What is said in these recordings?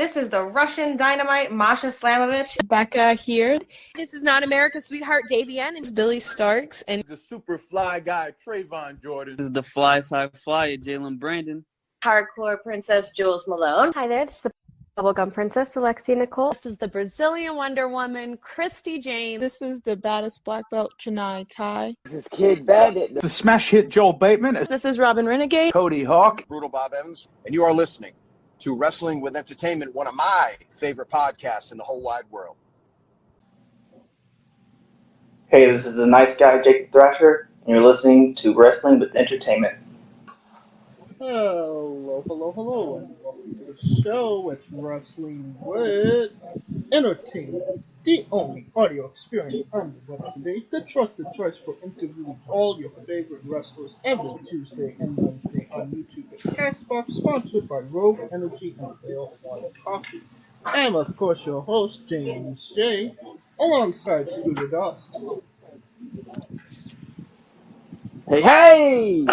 This is the Russian Dynamite, Masha Slamovich. Becca here. This is not America's Sweetheart, Davian. It's Billy Starks. And the super fly guy, Trayvon Jordan. This is the fly side flyer, Jalen Brandon. Hardcore Princess, Jules Malone. Hi there, this is the Bubblegum Princess, Alexia Nicole. This is the Brazilian Wonder Woman, Christy James. This is the baddest black belt, Chennai Kai. This is Kid Bandit. The smash hit Joel Bateman. This is Robin Renegade. Cody Hawk. Brutal Bob Evans. And you are listening to Wrestling with Entertainment, one of my favorite podcasts in the whole wide world. Hey, this is the nice guy, Jacob Thrasher, and you're listening to Wrestling with Entertainment. Hello, and welcome to the show. It's Wrestling with Entertainment, the only audio experience on the web today, the trusted choice for interviewing all your favorite wrestlers every Tuesday and Wednesday on YouTube and Castbox, sponsored by Rogue Energy and Whale Water Coffee. I am, of course, your host, James J., alongside Scooter Dust. Hey!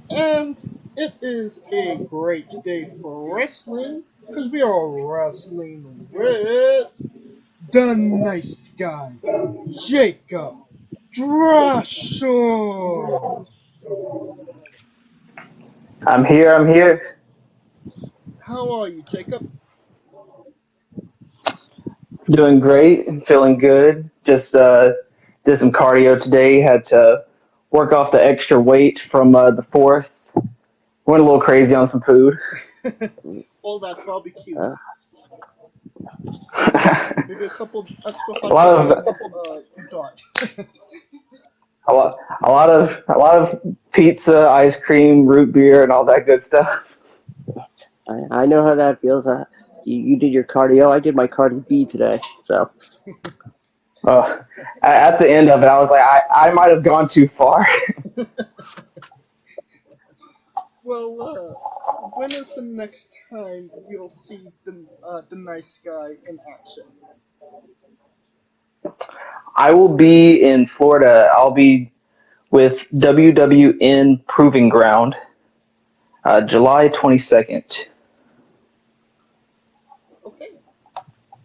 And it is a great day for wrestling, because we are wrestling with the nice guy, Jacob Thrasher. I'm here. How are you, Jacob? Doing great and feeling good. Just did some cardio today. Had to work off the extra weight from the 4th. Went a little crazy on some food. All that barbecue. Maybe a couple extra a lot of pizza, ice cream, root beer, and all that good stuff. I know how that feels. You did your cardio. I did my Cardi B today. So. At the end of it, I was like, I might have gone too far. Well, when is the next time you'll see the nice guy in action? I will be in Florida. I'll be with WWN Proving Ground, July 22nd. Okay.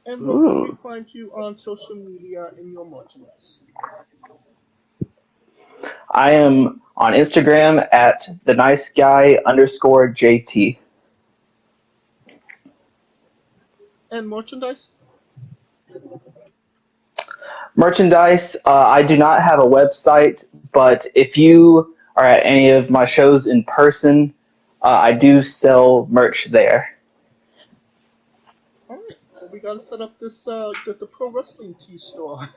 And where can we find you on social media and your merchandise? I am on Instagram at theniceguy_JT. And merchandise? Merchandise, I do not have a website, but if you are at any of my shows in person, I do sell merch there. Alright, well, we gotta set up this, the Pro Wrestling Tee store.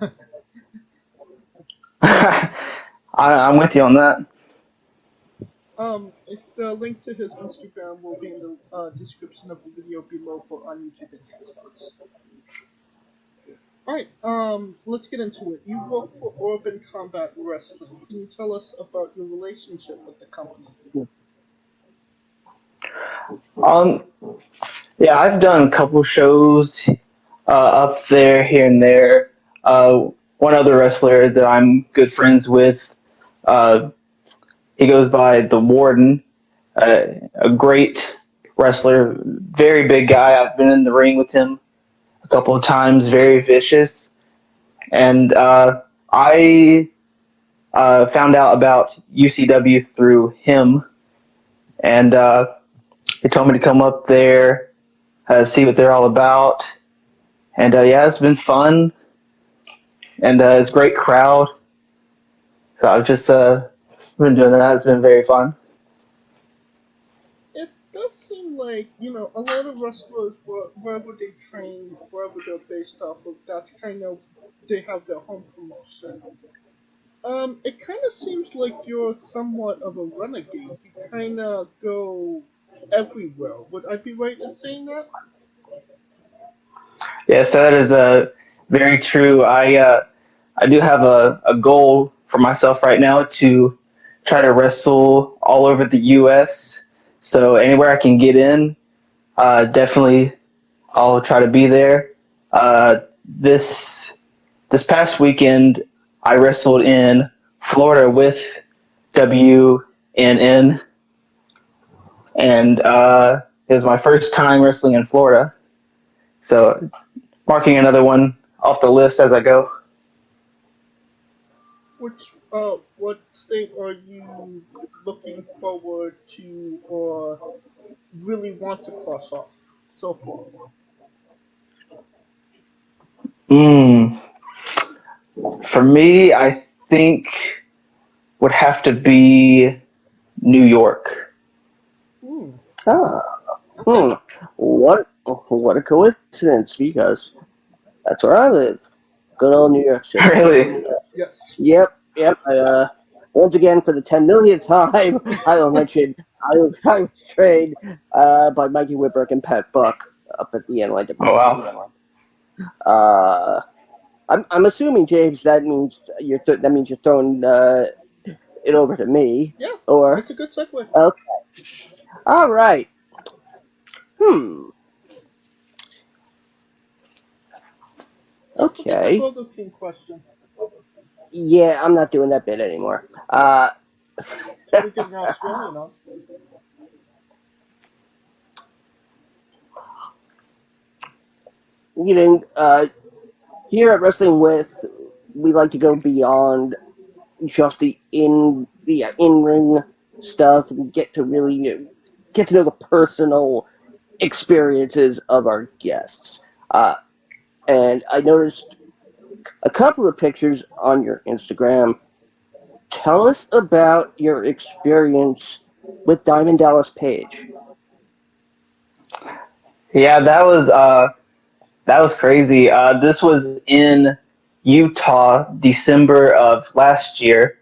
I'm with you on that. The link to his Instagram will be in the description of the video below for on YouTube and Castbox. Alright, let's get into it. You work for Urban Combat Wrestling. Can you tell us about your relationship with the company? Yeah, I've done a couple shows up there, here and there. One other wrestler that I'm good friends with, he goes by The Warden, a great wrestler, very big guy. I've been in the ring with him a couple of times, very vicious. And I found out about UCW through him, and he told me to come up there, see what they're all about. And yeah, it's been fun, and it's a great crowd. So I've just been doing that. It's been very fun. It does seem like, a lot of wrestlers, wherever they train, wherever they're based off of, that's kind of, they have their home promotion. It kind of seems like you're somewhat of a renegade. You kind of go everywhere. Would I be right in saying that? Yes, that is very true. I do have a goal for myself right now to try to wrestle all over the U.S. So anywhere I can get in, definitely I'll try to be there. This past weekend, I wrestled in Florida with WNN, and It was my first time wrestling in Florida, so marking another one off the list as I go. What state are you looking forward to or really want to cross off so far? For me, I think would have to be New York. What a coincidence, because that's where I live. Good old New York City. Really? Yes. Yep. Once again, for the 10 millionth time, I will mention I was trained by Mikey Whitbrook and Pat Buck up at the NYW. Oh wow. I'm assuming, James, that means you're throwing it over to me. Yeah. Or that's a good segue. Okay. All right. Okay. Burger King question. Yeah, I'm not doing that bit anymore. We can Australian on. Here at Wrestling With, we like to go beyond just the in-ring stuff and get to really get to know the personal experiences of our guests. And I noticed a couple of pictures on your Instagram. Tell us about your experience with Diamond Dallas Page. Yeah, that was crazy. This was in Utah, December of last year.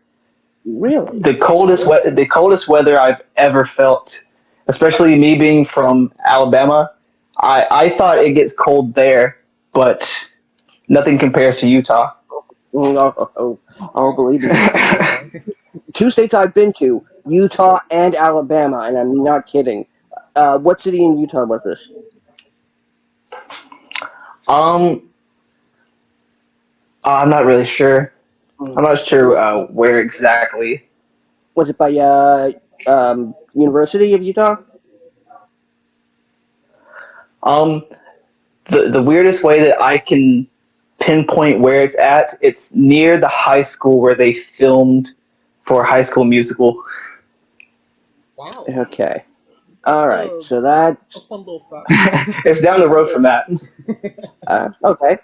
Really? The coldest weather I've ever felt, especially me being from Alabama. I thought it gets cold there, but nothing compares to Utah. I'll believe it. 2 states I've been to, Utah and Alabama, and I'm not kidding. What city in Utah was this? I'm not really sure. I'm not sure where exactly. Was it by University of Utah? The weirdest way that I can pinpoint where it's at, it's near the high school where they filmed for High School Musical. Wow. Okay. All right. So that's it's down the road from that. Okay.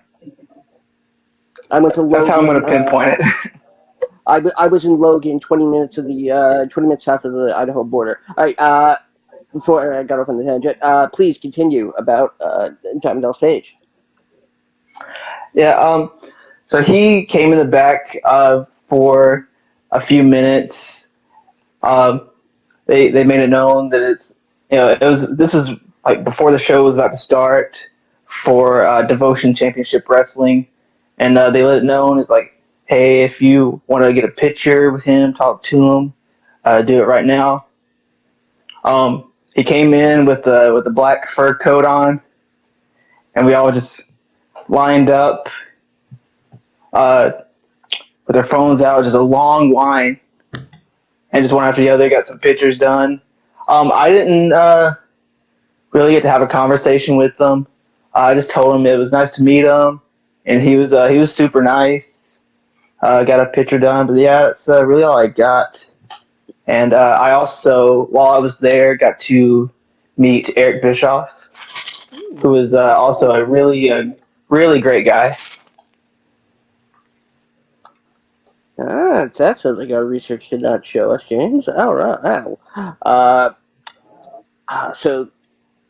I went to Logan. That's how I'm going to pinpoint it. I was in Logan, 20 minutes south of the Idaho border. All right. Before I got off on the tangent, please continue about Diamond Dallas Page. Yeah. So he came in the back for a few minutes. They made it known that this was like before the show was about to start for Devotion Championship Wrestling, and they let it known it's like, hey, if you want to get a picture with him, talk to him, do it right now. He came in with the black fur coat on, and we all just lined up with their phones out, just a long line, and just one after the other, got some pictures done. I didn't really get to have a conversation with them. I just told him it was nice to meet him, and he was super nice. Got a picture done, but yeah, that's really all I got. And I also, while I was there, got to meet Eric Bischoff, who is also a really great guy. That sounds like our research did not show us, James. All right. Wow. So,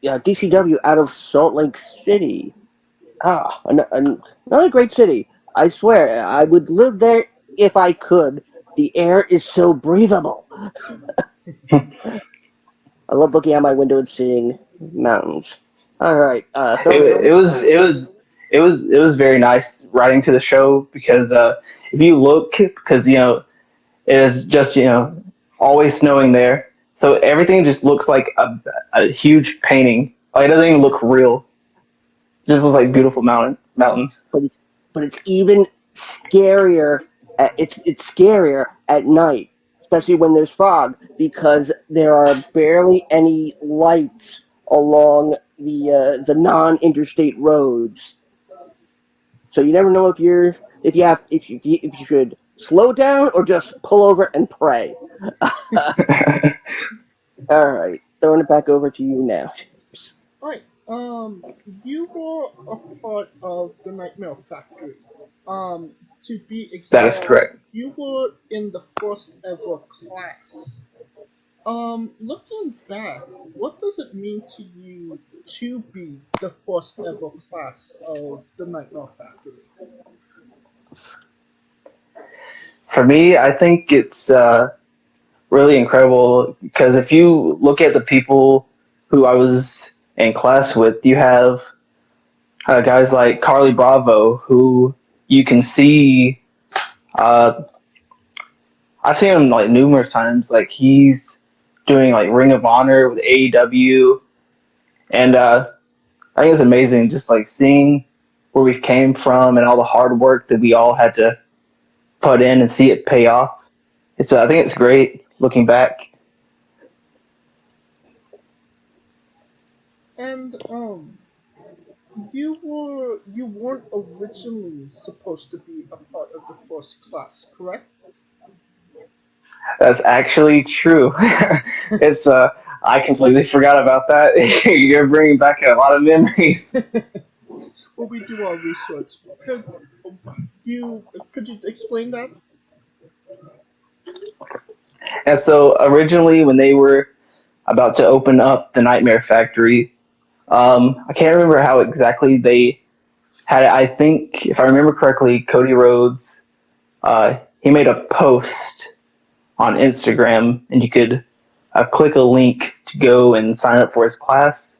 yeah, DCW out of Salt Lake City. Another great city. I swear, I would live there if I could. The air is so breathable. I love looking out my window and seeing mountains. All right. It was very nice riding to the show because if you look, because it is just always snowing there, so everything just looks like a huge painting. Like, it doesn't even look real. It just looks like beautiful mountains. But it's even scarier. It's scarier at night, especially when there's fog, because there are barely any lights along the non-interstate roads. So you never know if you should slow down or just pull over and pray. All right, throwing it back over to you now. Alright, you were a part of the Nightmare Factory. To be That is exact, correct. you were in the first ever class. Looking back, what does it mean to you to be the first ever class of the Nightmare Factory? For me, I think it's really incredible because if you look at the people who I was in class with, you have guys like Carly Bravo, who you can see. Uh, I've seen him like numerous times. Like he's doing like Ring of Honor with AEW, and I think it's amazing just like seeing where we came from and all the hard work that we all had to put in and see it pay off. I think it's great looking back. And you weren't originally supposed to be a part of the first class, correct? That's actually true. It's I completely forgot about that. You're bringing back a lot of memories. Well, we do our research. Could you explain that? And so originally, when they were about to open up the Nightmare Factory, I can't remember how exactly they had it. I think, if I remember correctly, Cody Rhodes he made a post on Instagram, and you could click a link to go and sign up for his class.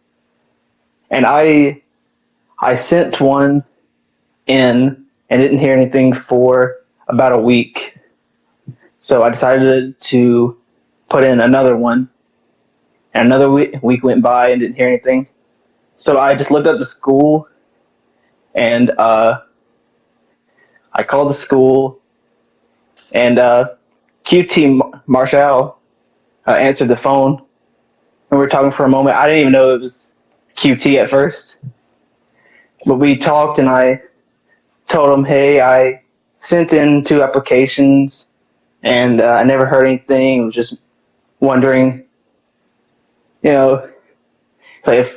And I sent one in and didn't hear anything for about a week. So I decided to put in another one. And another week went by and didn't hear anything. So I just looked up the school and I called the school and QT Marshall answered the phone and we were talking for a moment. I didn't even know it was QT at first. But we talked and I told him, hey, I sent in 2 applications and I never heard anything. I was just wondering, so if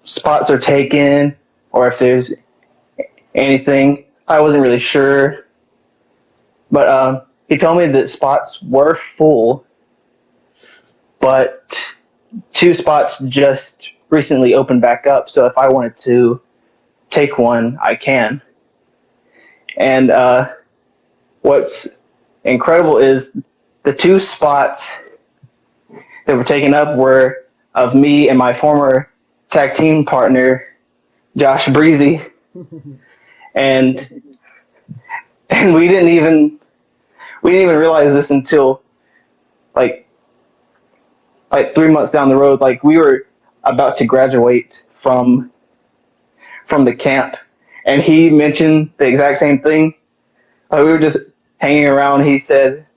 spots are taken or if there's anything. I wasn't really sure. But he told me that spots were full, but 2 spots just recently opened back up. So if I wanted to take one, I can. And what's incredible is the 2 spots that were taken up were of me and my former tag team partner, Josh Breezzyy. and we didn't even realize this until like 3 months down the road. Like we were about to graduate from the camp, and he mentioned the exact same thing. Like we were just hanging around. He said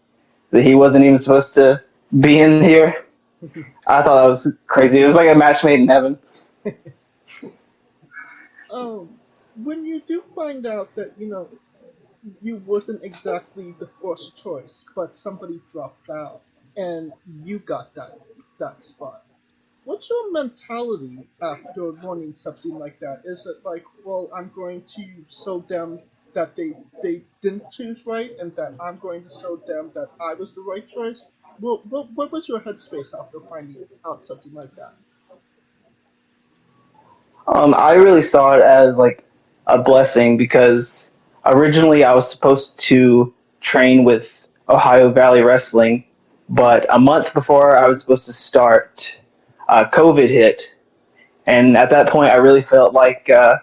that he wasn't even supposed to be in here. I thought that was crazy. It was like a match made in heaven. When you do find out that you wasn't exactly the first choice, but somebody dropped out and you got that spot. What's your mentality after learning something like that? Is it like, well, I'm going to show them that they didn't choose right, and that I'm going to show them that I was the right choice? What was your headspace after finding out something like that? I really saw it as like a blessing because originally I was supposed to train with Ohio Valley Wrestling, but a month before I was supposed to start, COVID hit, and at that point I really felt like there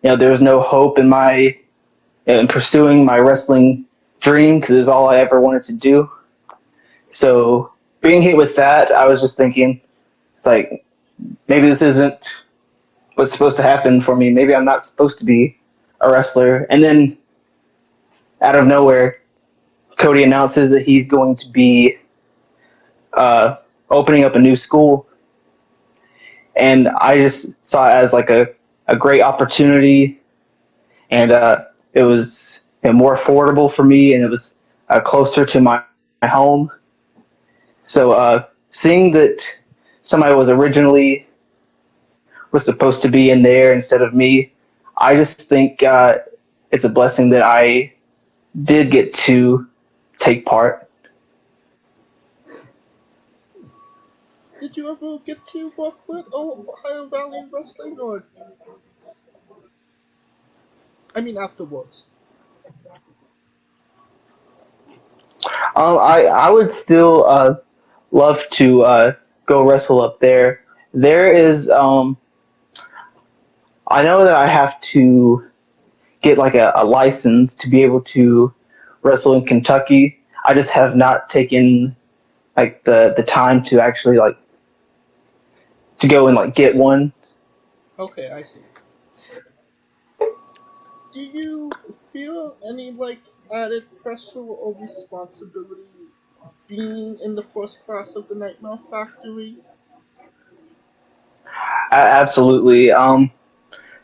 was no hope in pursuing my wrestling dream because it was all I ever wanted to do. So being hit with that, I was just thinking, it's like maybe this isn't what's supposed to happen for me. Maybe I'm not supposed to be a wrestler. And then out of nowhere, Cody announces that he's going to be opening up a new school. and I just saw it as like a great opportunity, and it was more affordable for me, and it was closer to my home. So seeing that somebody was supposed to be in there instead of me, I just think it's a blessing that I did get to take part. Did you ever get to work with Ohio Valley Wrestling, or I mean afterwards? I would still love to go wrestle up there. There is I know that I have to get like a license to be able to wrestle in Kentucky. I just have not taken like the time to actually like to go and like get one. Okay, I see. Do you feel any like added pressure or responsibility being in the first class of the Nightmare Factory? Absolutely.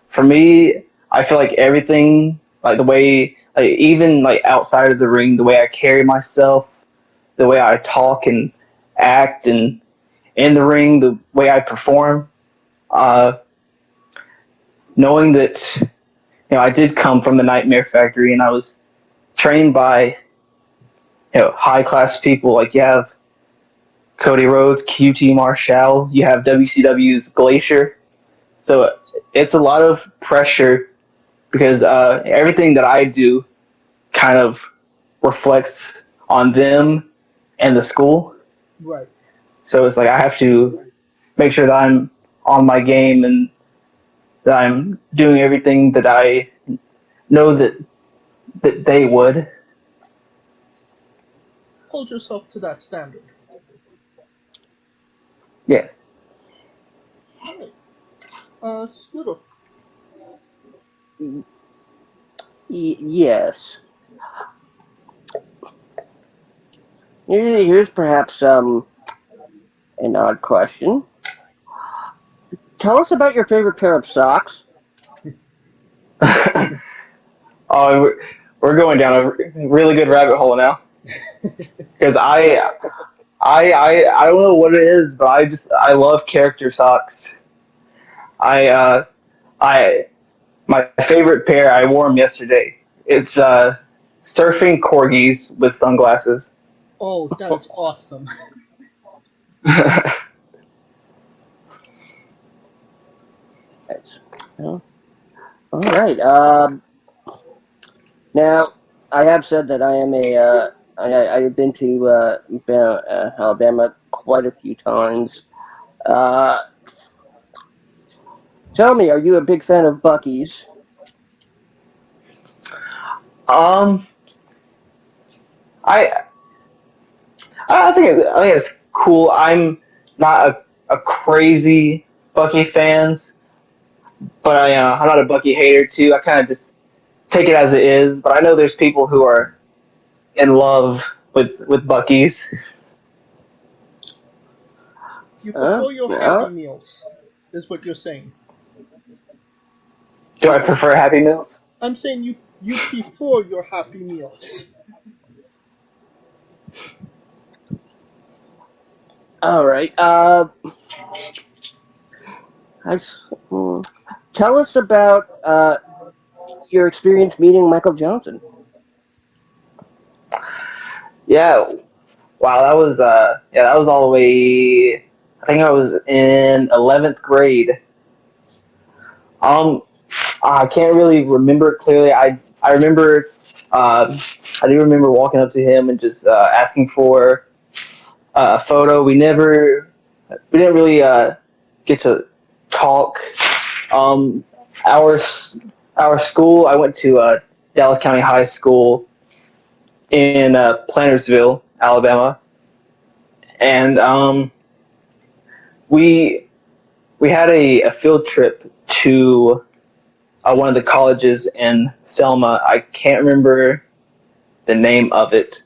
For me, I feel like everything, like the way, like even like outside of the ring, the way I carry myself, the way I talk and act, and in the ring, the way I perform, uh, knowing that I did come from the Nightmare Factory, and I was trained by high class people. Like you have Cody Rhodes, QT Marshall, you have WCW's Glacier. So it's a lot of pressure because everything that I do kind of reflects on them and the school. Right. So it's like I have to make sure that I'm on my game and that I'm doing everything that I know that they would. Hold yourself to that standard. Yeah. Alright. Scooter. Yes. Here's perhaps an odd question. Tell us about your favorite pair of socks. Oh, we're going down a really good rabbit hole now. Because I don't know what it is, but I love character socks. I I my favorite pair, I wore them yesterday. It's surfing corgis with sunglasses. Oh, that is awesome. That's, well, all right. Now, I have said that I am I've been to Alabama quite a few times. Uh, Tell me, are you a big fan of Buc-ee's? um, I I think it's cool. I'm not a crazy Bucky fans, but I'm not a Bucky hater too. I kind of just take it as it is. But I know there's people who are in love with Bucky's. You prefer your Happy Meals, is what you're saying. Do I prefer Happy Meals? I'm saying you prefer your Happy Meals. All right. Tell us about your experience meeting Michael Johnson. Yeah. Wow, that was all the way. I think I was in 11th grade. Um, I can't really remember it clearly. I remember I do remember walking up to him and just asking for a photo. We didn't really get to talk. Um, our our school, I went to Dallas County High School in Plantersville, Alabama, and we we had a field trip to one of the colleges in Selma. I can't remember the name of it,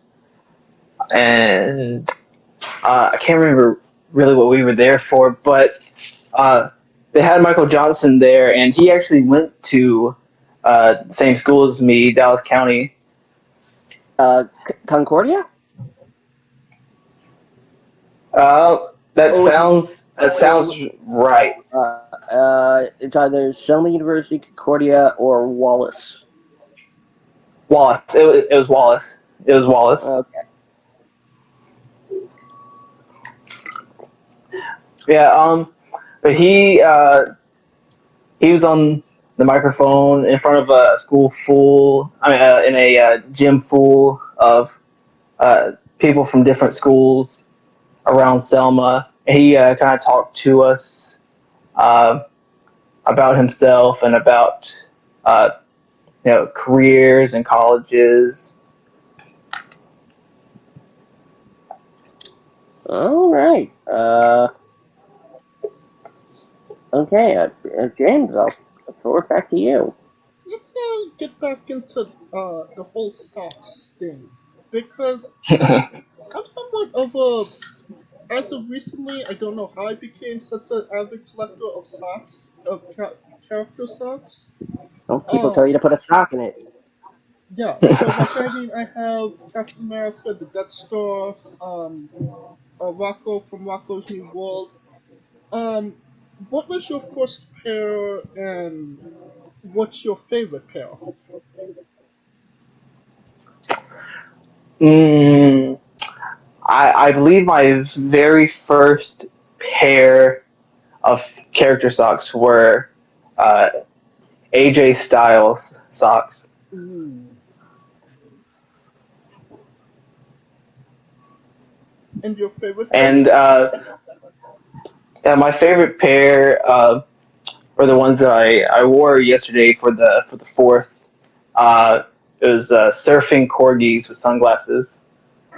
and I can't remember really what we were there for, but they had Michael Johnson there, and he actually went to the same school as me, Dallas County. Concordia? That sounds right. It's either Selma University, Concordia, or Wallace. Wallace. It was Wallace. It was Wallace. Okay. Yeah. But he was on the microphone in front of a school full. In a gym full of people from different schools around Selma. And he kind of talked to us about himself and about careers and colleges. All right. Okay, James, I'll throw it back to you. Let's get back into the whole socks thing, because I'm somewhat of a, as of recently, I don't know how I became such an avid collector of socks, of character socks. Don't people tell you to put a sock in it? Yeah, so I have Captain America, the Death Star, Rocco from Rocco's New World. What was your first pair, and what's your favorite pair? I believe my very first pair of character socks were AJ Styles socks. Ooh. And your favorite pair? And my favorite pair were the ones that I wore yesterday for the 4th. It was surfing corgis with sunglasses.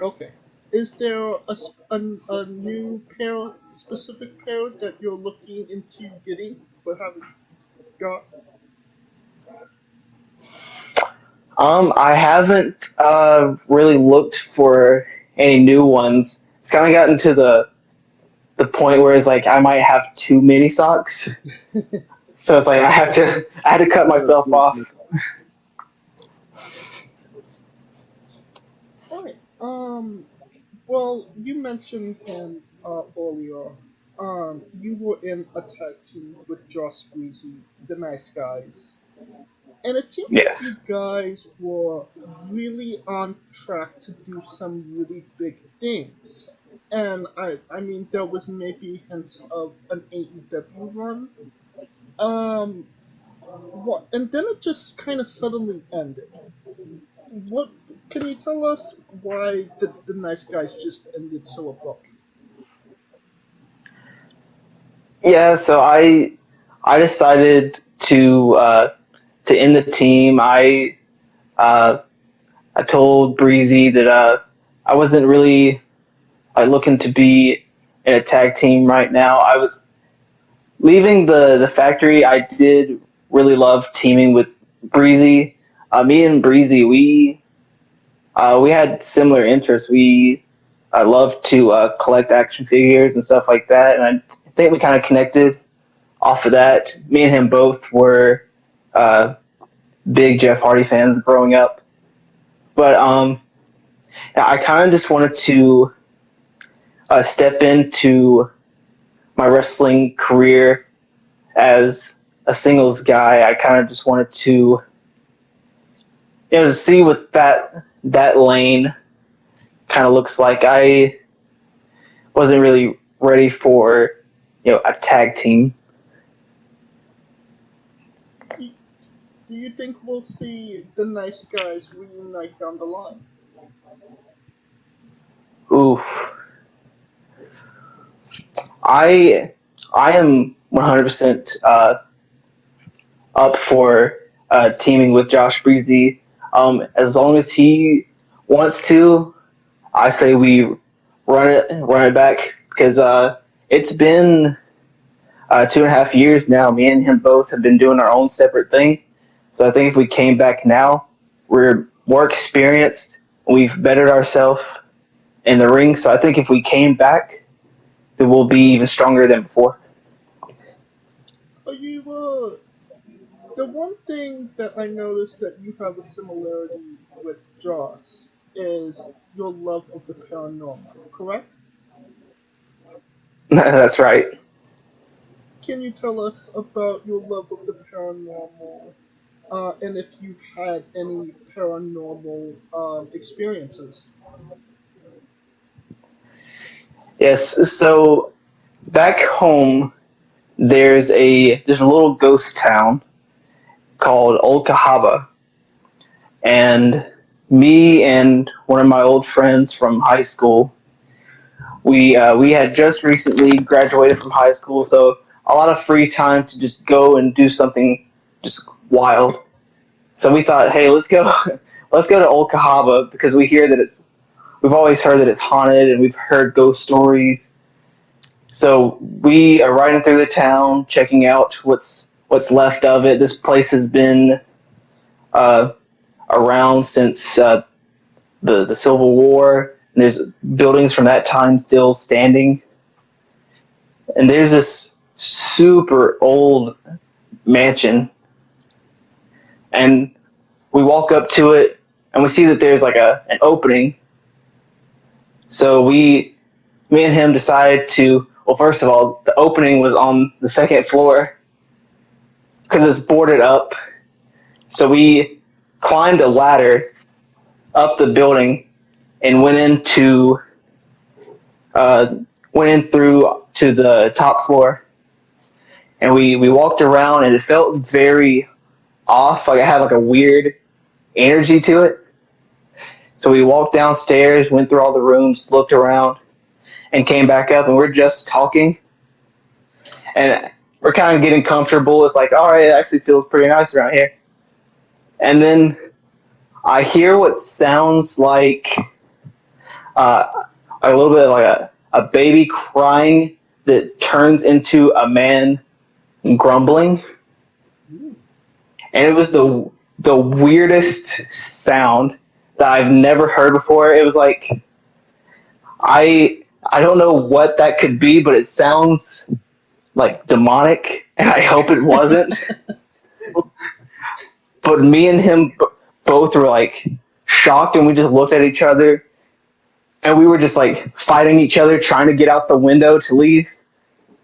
Okay. Is there a new pair, specific pair that you're looking into getting but haven't got? I haven't really looked for any new ones. It's kind of gotten to the point where it's like I might have too many socks. So it's like I had to cut myself off. Alright. Well, you mentioned him earlier. You were in a tag team with Josh Breezzyy, the Nice Guys. And it seems like you guys were really on track to do some really big things. And I mean, there was maybe hints of an AEW run. What? And then it just kind of suddenly ended. What? Can you tell us why the Nice Guys just ended so abruptly? Yeah, so I decided to end the team. I told Breezy that I wasn't really looking to be in a tag team right now. I was leaving the factory. I did really love teaming with Breezy. Me and Breezy, we had similar interests. We loved to collect action figures and stuff like that, and I think we kind of connected off of that. Me and him both were big Jeff Hardy fans growing up, but I kind of just wanted to step into my wrestling career as a singles guy. I kind of just wanted to, to see what that lane kind of looks like. I wasn't really ready for, a tag team. Do you think we'll see the Nice Guys reunite down the line? Oof. I am 100% up for teaming with Josh Breezzyy. As long as he wants to, I say we run it back, because it's been 2.5 years now. Me and him both have been doing our own separate thing. So I think if we came back now, we're more experienced. We've bettered ourselves in the ring. So I think if we came back, then we'll be even stronger than before. the one thing that I noticed that you have a similarity with Josh is your love of the paranormal, correct? That's right. Can you tell us about your love of the paranormal, and if you've had any paranormal experiences? Yes. So back home, there's a little ghost town called Old Cahaba, and me and one of my old friends from high school, we had just recently graduated from high school, so a lot of free time to just go and do something just wild. So we thought, hey, let's go, let's go to Old Cahaba because we've always heard that it's haunted and we've heard ghost stories. So we are riding through the town, checking out what's left of it. This place has been uh, around since the Civil War. And there's buildings from that time still standing, and there's this super old mansion, and we walk up to it, and we see that there's like an opening. So me and him decide to. Well, first of all, the opening was on the second floor because it's boarded up. So we climbed a ladder up the building and uh, went in through to the top floor, and we walked around, and it felt very off. Like it had like a weird energy to it. So we walked downstairs, went through all the rooms, looked around, and came back up, and we're just talking, and we're kind of getting comfortable. It's like, all right, it actually feels pretty nice around here. And then I hear what sounds like uh, a little bit like a baby crying that turns into a man grumbling, and it was the weirdest sound that I've never heard before. It was like I don't know what that could be, but it sounds like demonic, and I hope it wasn't. But me and him both were like shocked, and we just looked at each other, and we were just like fighting each other, trying to get out the window to leave,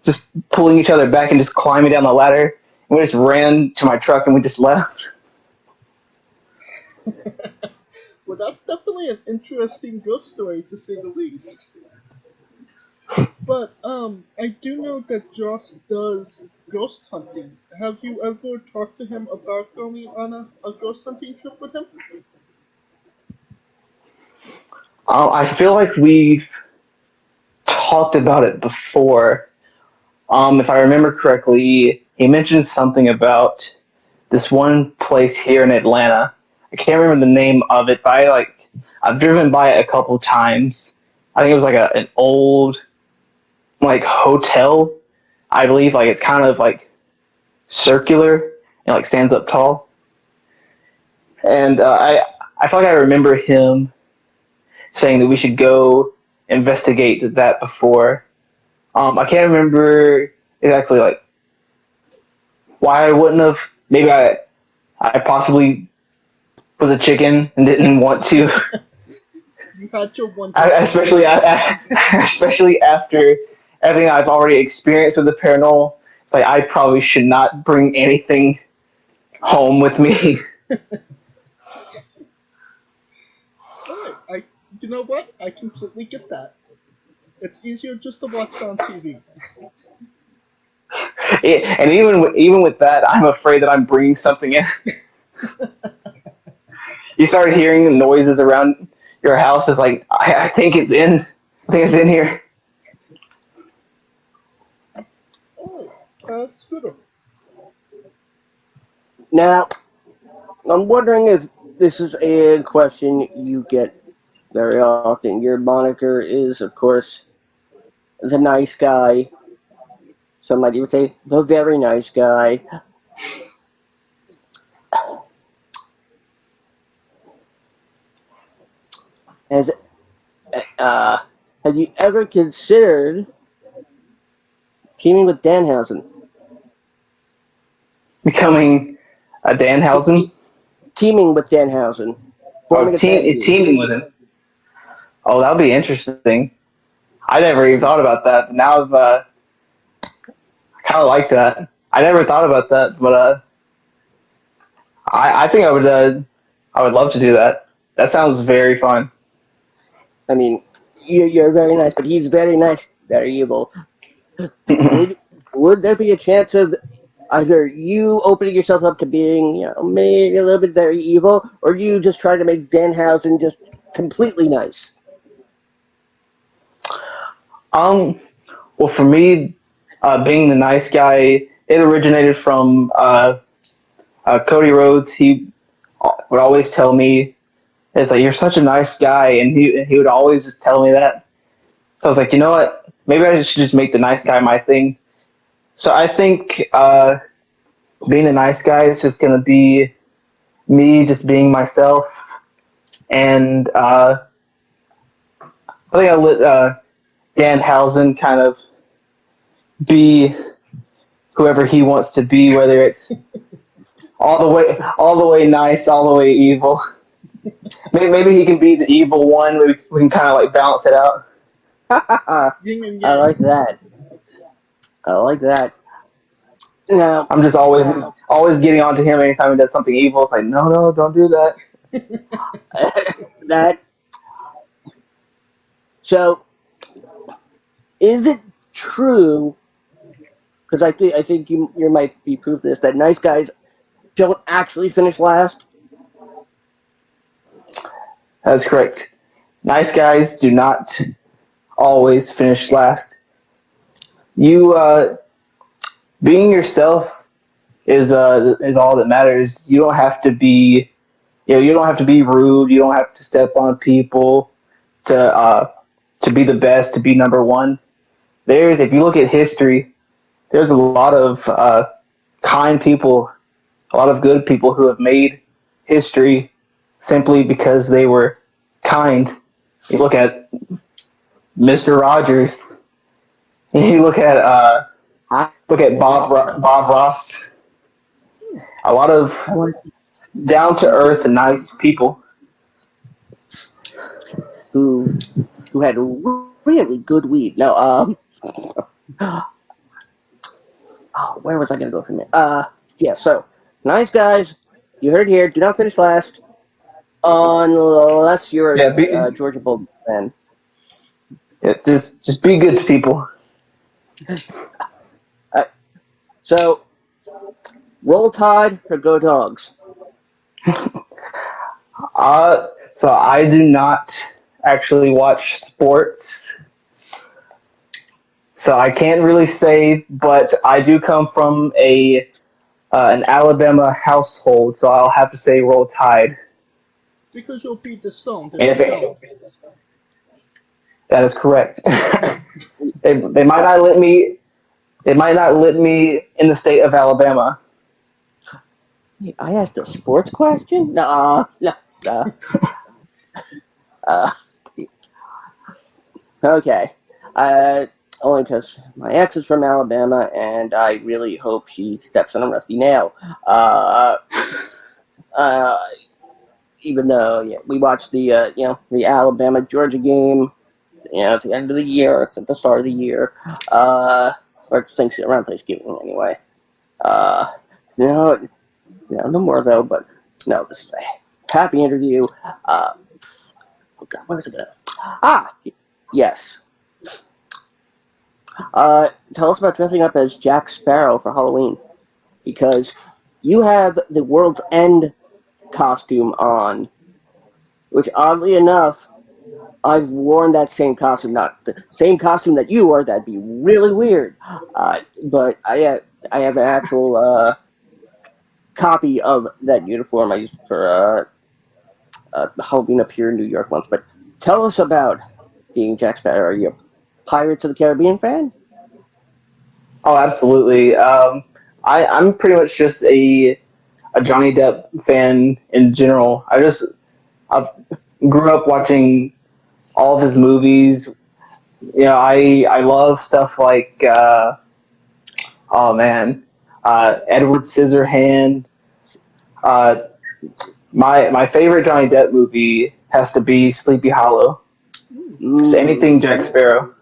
just pulling each other back and just climbing down the ladder. And we just ran to my truck and we just left. Well, that's definitely an interesting ghost story to say the least. But I do know that Josh does ghost hunting. Have you ever talked to him about going on a ghost hunting trip with him? I feel like we've talked about it before. If I remember correctly, he mentioned something about this one place here in Atlanta. I can't remember the name of it, but I've driven by it a couple times. I think it was like an old like hotel, I believe. Like it's kind of like circular and like stands up tall. And I feel like I remember him saying that we should go investigate that before. I can't remember exactly like why I wouldn't have. Maybe I possibly was a chicken and didn't want to. You had your one. Especially especially after everything I've already experienced with the paranormal. It's like I probably should not bring anything home with me. Alright, you know what? I completely get that. It's easier just to watch it on TV. And even with that, I'm afraid that I'm bringing something in. You start hearing noises around your house. It's like I think it's in. I think it's in here. Oh, Scooter. Now, I'm wondering if this is a question you get very often. Your moniker is, of course, the nice guy. Some might even say the very nice guy. Has have you ever considered teaming with Danhausen? becoming a Danhausen? Teaming with Danhausen. Forming a tag team. Teaming with him. Oh, that would be interesting. I never even thought about that. Now I kind of like that. I never thought about that, but I think I would love to do that. That sounds very fun. I mean, you're very nice, but he's very nice, very evil. Would there be a chance of either you opening yourself up to being, maybe a little bit very evil, or you just trying to make Danhausen just completely nice? Well, for me, being the nice guy, it originated from Cody Rhodes. He would always tell me, "It's like you're such a nice guy," and he would always just tell me that. So I was like, you know what? Maybe I should just make the nice guy my thing. So I think being a nice guy is just gonna be me just being myself, and I think I let Danhausen kind of be whoever he wants to be, whether it's all the way nice, all the way evil. Maybe he can be the evil one. We can kind of like balance it out. I like that. I like that. Now I'm just always getting onto him anytime he does something evil. It's like, no, don't do that. So, is it true? Because I think you might be proof of this, that nice guys don't actually finish last. That's correct. Nice guys do not always finish last. You being yourself is all that matters. You don't have to be, you don't have to be rude. You don't have to step on people to be the best, to be number one. If you look at history, there's a lot of kind people, a lot of good people who have made history simply because they were kind. You look at Mr. Rogers. You look at Bob Ross. A lot of down to earth and nice people who had really good weed. No, where was I going to go from there? Yeah, so, nice guys, you heard here, do not finish last, unless you're a Georgia Bull fan. Yeah, just be good to people. So, Roll Tide or Go Dogs? So I do not actually watch sports. So I can't really say, but I do come from an Alabama household, so I'll have to say Roll Tide. Because you'll beat the Stone. That is correct. They might not let me. They might not let me in the state of Alabama. I asked a sports question? No. Okay. Only because my ex is from Alabama, and I really hope she steps on a rusty nail. Even though we watched the the Alabama Georgia game, at the end of the year, it's at the start of the year, or around Thanksgiving anyway. No more though. But no, this is a happy interview. Oh God, what was it gonna? Yes. Tell us about dressing up as Jack Sparrow for Halloween, because you have the World's End costume on, which oddly enough, I've worn that same costume, not the same costume that you wore. That'd be really weird. But I have an actual copy of that uniform I used for Halloween up here in New York once. But tell us about being Jack Sparrow. Are you a Pirates of the Caribbean fan? Oh, absolutely. I'm pretty much just a Johnny Depp fan in general. I grew up watching all of his movies. I love stuff like Edward Scissorhand. My favorite Johnny Depp movie has to be Sleepy Hollow. Just anything Jack Sparrow.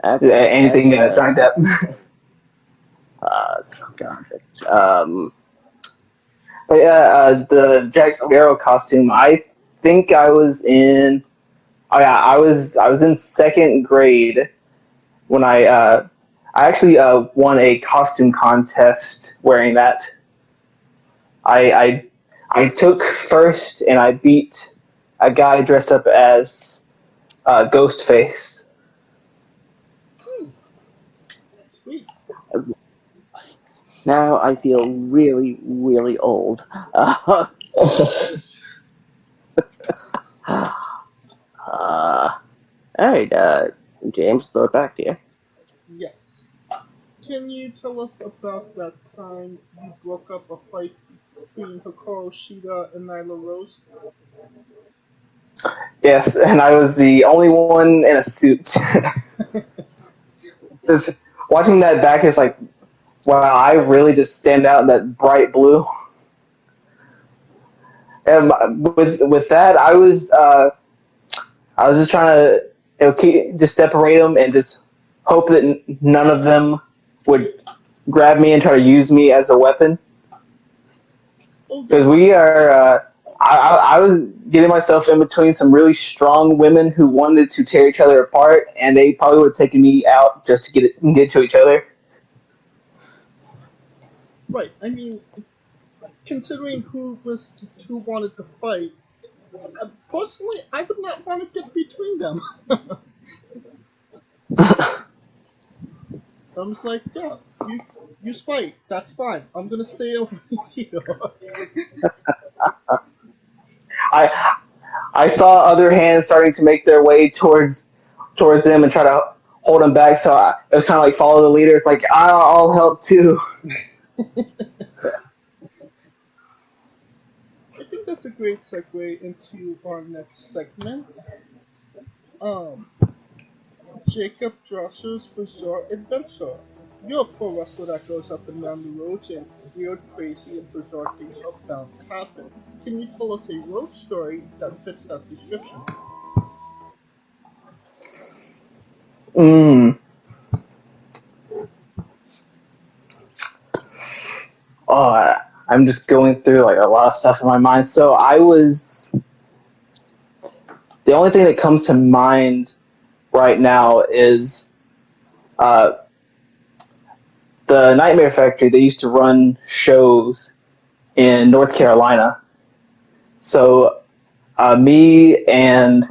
Anything Johnny Depp. God. But yeah, the Jack Sparrow costume. I think I was in. Oh yeah, I was in second grade when I actually won a costume contest wearing that. I took first and I beat a guy dressed up as Ghostface. Sweet. Now I feel really, really old. Alright, James, throw it back to you. Yes. Can you tell us about that time you broke up a fight between Hikaru Shida and Nyla Rose? Yes, and I was the only one in a suit. Just watching that back is like, wow, I really just stand out in that bright blue. And with that, I was just trying to just separate them and just hope that none of them would grab me and try to use me as a weapon. Because we are, I was getting myself in between some really strong women who wanted to tear each other apart, and they probably would have taken me out just to get to each other. Right. I mean, considering who wanted to fight, personally, I would not want to get between them. I was like, yeah, you fight. That's fine. I'm gonna stay over here. I saw other hands starting to make their way towards them and try to hold them back. So it was kind of like follow the leader. It's like I'll help too. I think that's a great segue into our next segment. Jacob Thrasher's Bizarre Adventure. You're a pro wrestler that goes up and down the roads and weird, crazy, and bizarre things are bound to happen. Can you tell us a road story that fits that description? Oh, I'm just going through like a lot of stuff in my mind. So the only thing that comes to mind right now is uh, the Nightmare Factory. They used to run shows in North Carolina. So me and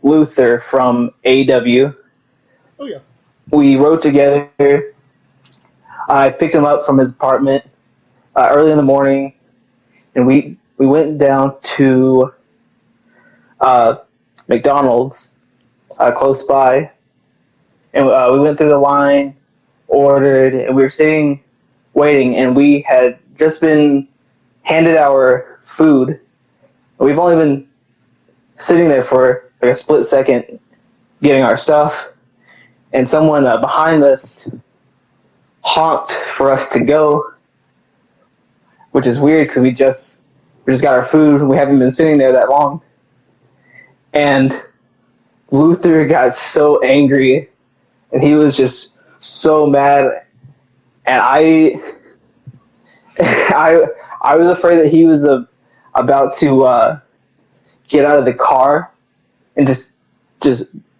Luther from AW, Oh yeah. we rode together. I picked him up from his apartment early in the morning, and we went down to McDonald's close by, and we went through the line, ordered, and we were sitting waiting, and we had just been handed our food. We've only been sitting there for like a split second getting our stuff, and someone behind us honked for us to go, which is weird because we just got our food and we haven't been sitting there that long. And Luther got so angry, and he was just so mad, and I was afraid that he was about to get out of the car and just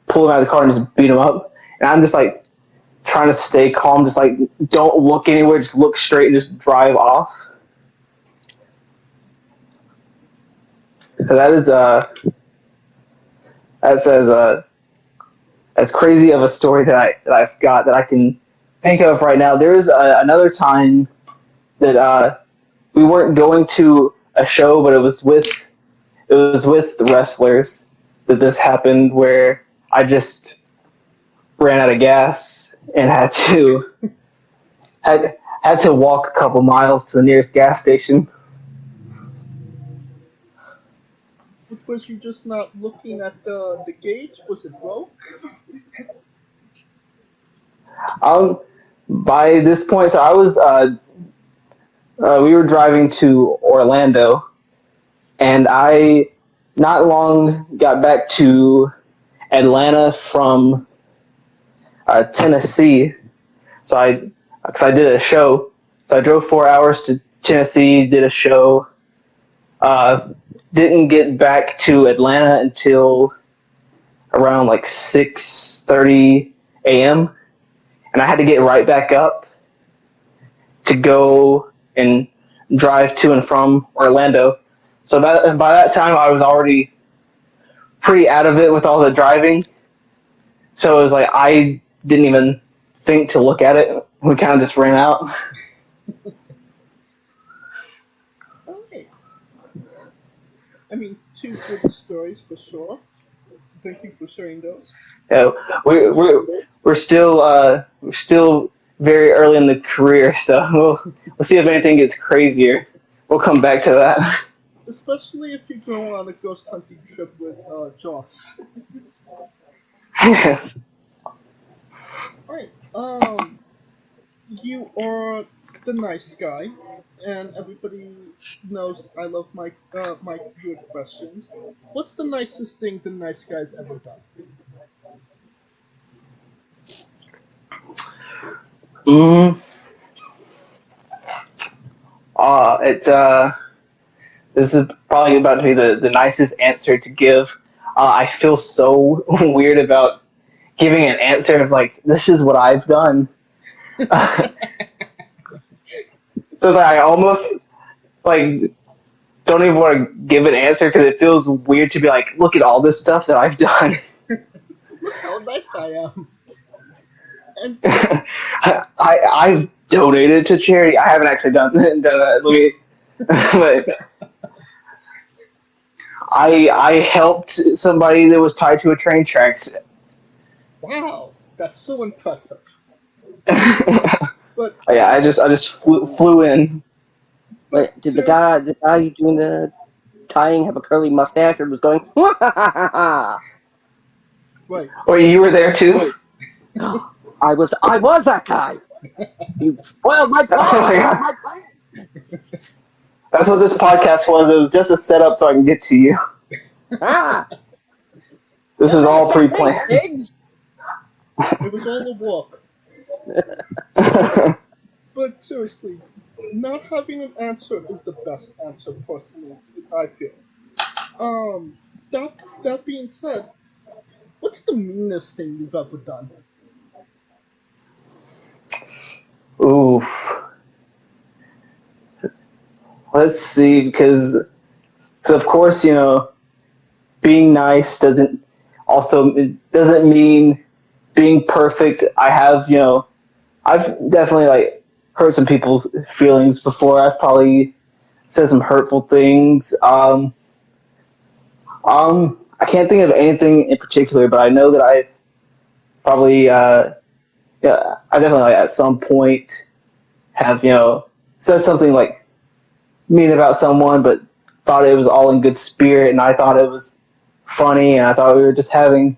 pull him out of the car and just beat him up. And I'm just like trying to stay calm, just like don't look anywhere, just look straight and just drive off. So that's as crazy of a story that I've got that I can think of right now. There was another time that we weren't going to a show, but it was with the wrestlers that this happened, where I just ran out of gas and had to walk a couple miles to the nearest gas station. Was you just not looking at the gauge? Was it broke? by this point, so I was we were driving to Orlando, and I not long got back to Atlanta from Tennessee. So I did a show. So I drove 4 hours to Tennessee, did a show. Didn't get back to Atlanta until around like 6:30 a.m. and I had to get right back up to go and drive to and from Orlando. So by that time, I was already pretty out of it with all the driving. So it was like I didn't even think to look at it. We kind of just ran out. Okay. I mean, two good stories for sure. So thank you for sharing those. Yeah, we're still very early in the career, so we'll see if anything gets crazier. We'll come back to that. Especially if you go on a ghost hunting trip with Joss. Alright, you are the nice guy, and everybody knows I love my weird questions. What's the nicest thing the nice guy's ever done? Mm. It's This is probably about to be the nicest answer to give. I feel so weird about giving an answer of like, this is what I've done. So I almost like don't even want to give an answer because it feels weird to be like, look at all this stuff that I've done. Look how nice I am. And I've donated to charity. I haven't actually done that. But I helped somebody that was tied to a train tracks. wow, that's so impressive. But yeah, I just flew in. Wait, did the guy you doing the tying have a curly mustache or was going? Right. Wait, you were there too? I was that guy. You spoiled my plan. Oh my God. That's what this podcast was. It was just a setup so I can get to you. Ah. This was all pre-planned. It was all a walk. But seriously, not having an answer is the best answer personally, I feel. That being said, what's the meanest thing you've ever done? Oof. Let's see, because so of course, being nice doesn't mean being perfect. I've definitely like hurt some people's feelings before. I've probably said some hurtful things. I can't think of anything in particular, but I know that I probably, I definitely like at some point have said something like mean about someone, but thought it was all in good spirit, and I thought it was funny, and I thought we were just having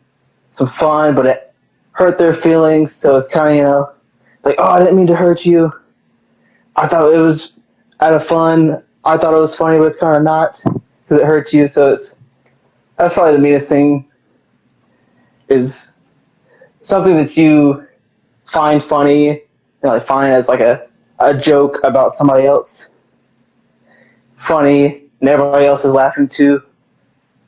some fun, but it hurt their feelings. So it's kind of it's like, oh, I didn't mean to hurt you. I thought it was out of fun. I thought it was funny, but it's kind of not because it hurts you. So that's probably the meanest thing, is something that you find funny, find as like a joke about somebody else. Funny, and everybody else is laughing too,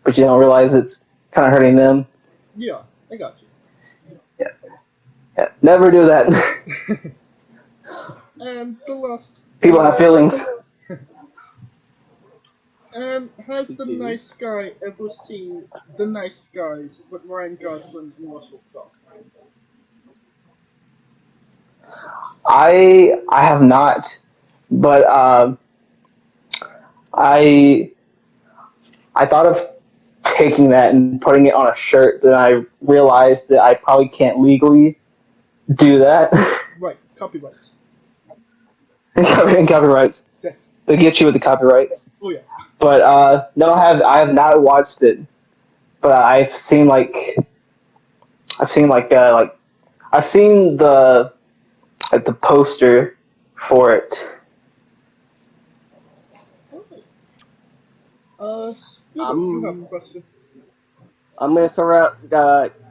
but you don't realize it's kind of hurting them. Yeah, I got you. Yeah. Never do that. And the last... People have feelings. And has the nice guy ever seen The Nice Guys with Ryan Gosling and Russell Crowe? I have not, but I thought of taking that and putting it on a shirt. Then I realized that I probably can't legally do that. Right, copyrights. Copyrights. Yes. They get you with the copyrights. Oh yeah. But no, I have not watched it. But I've seen at the poster for it. Scooter, you have a question. I'm going to throw out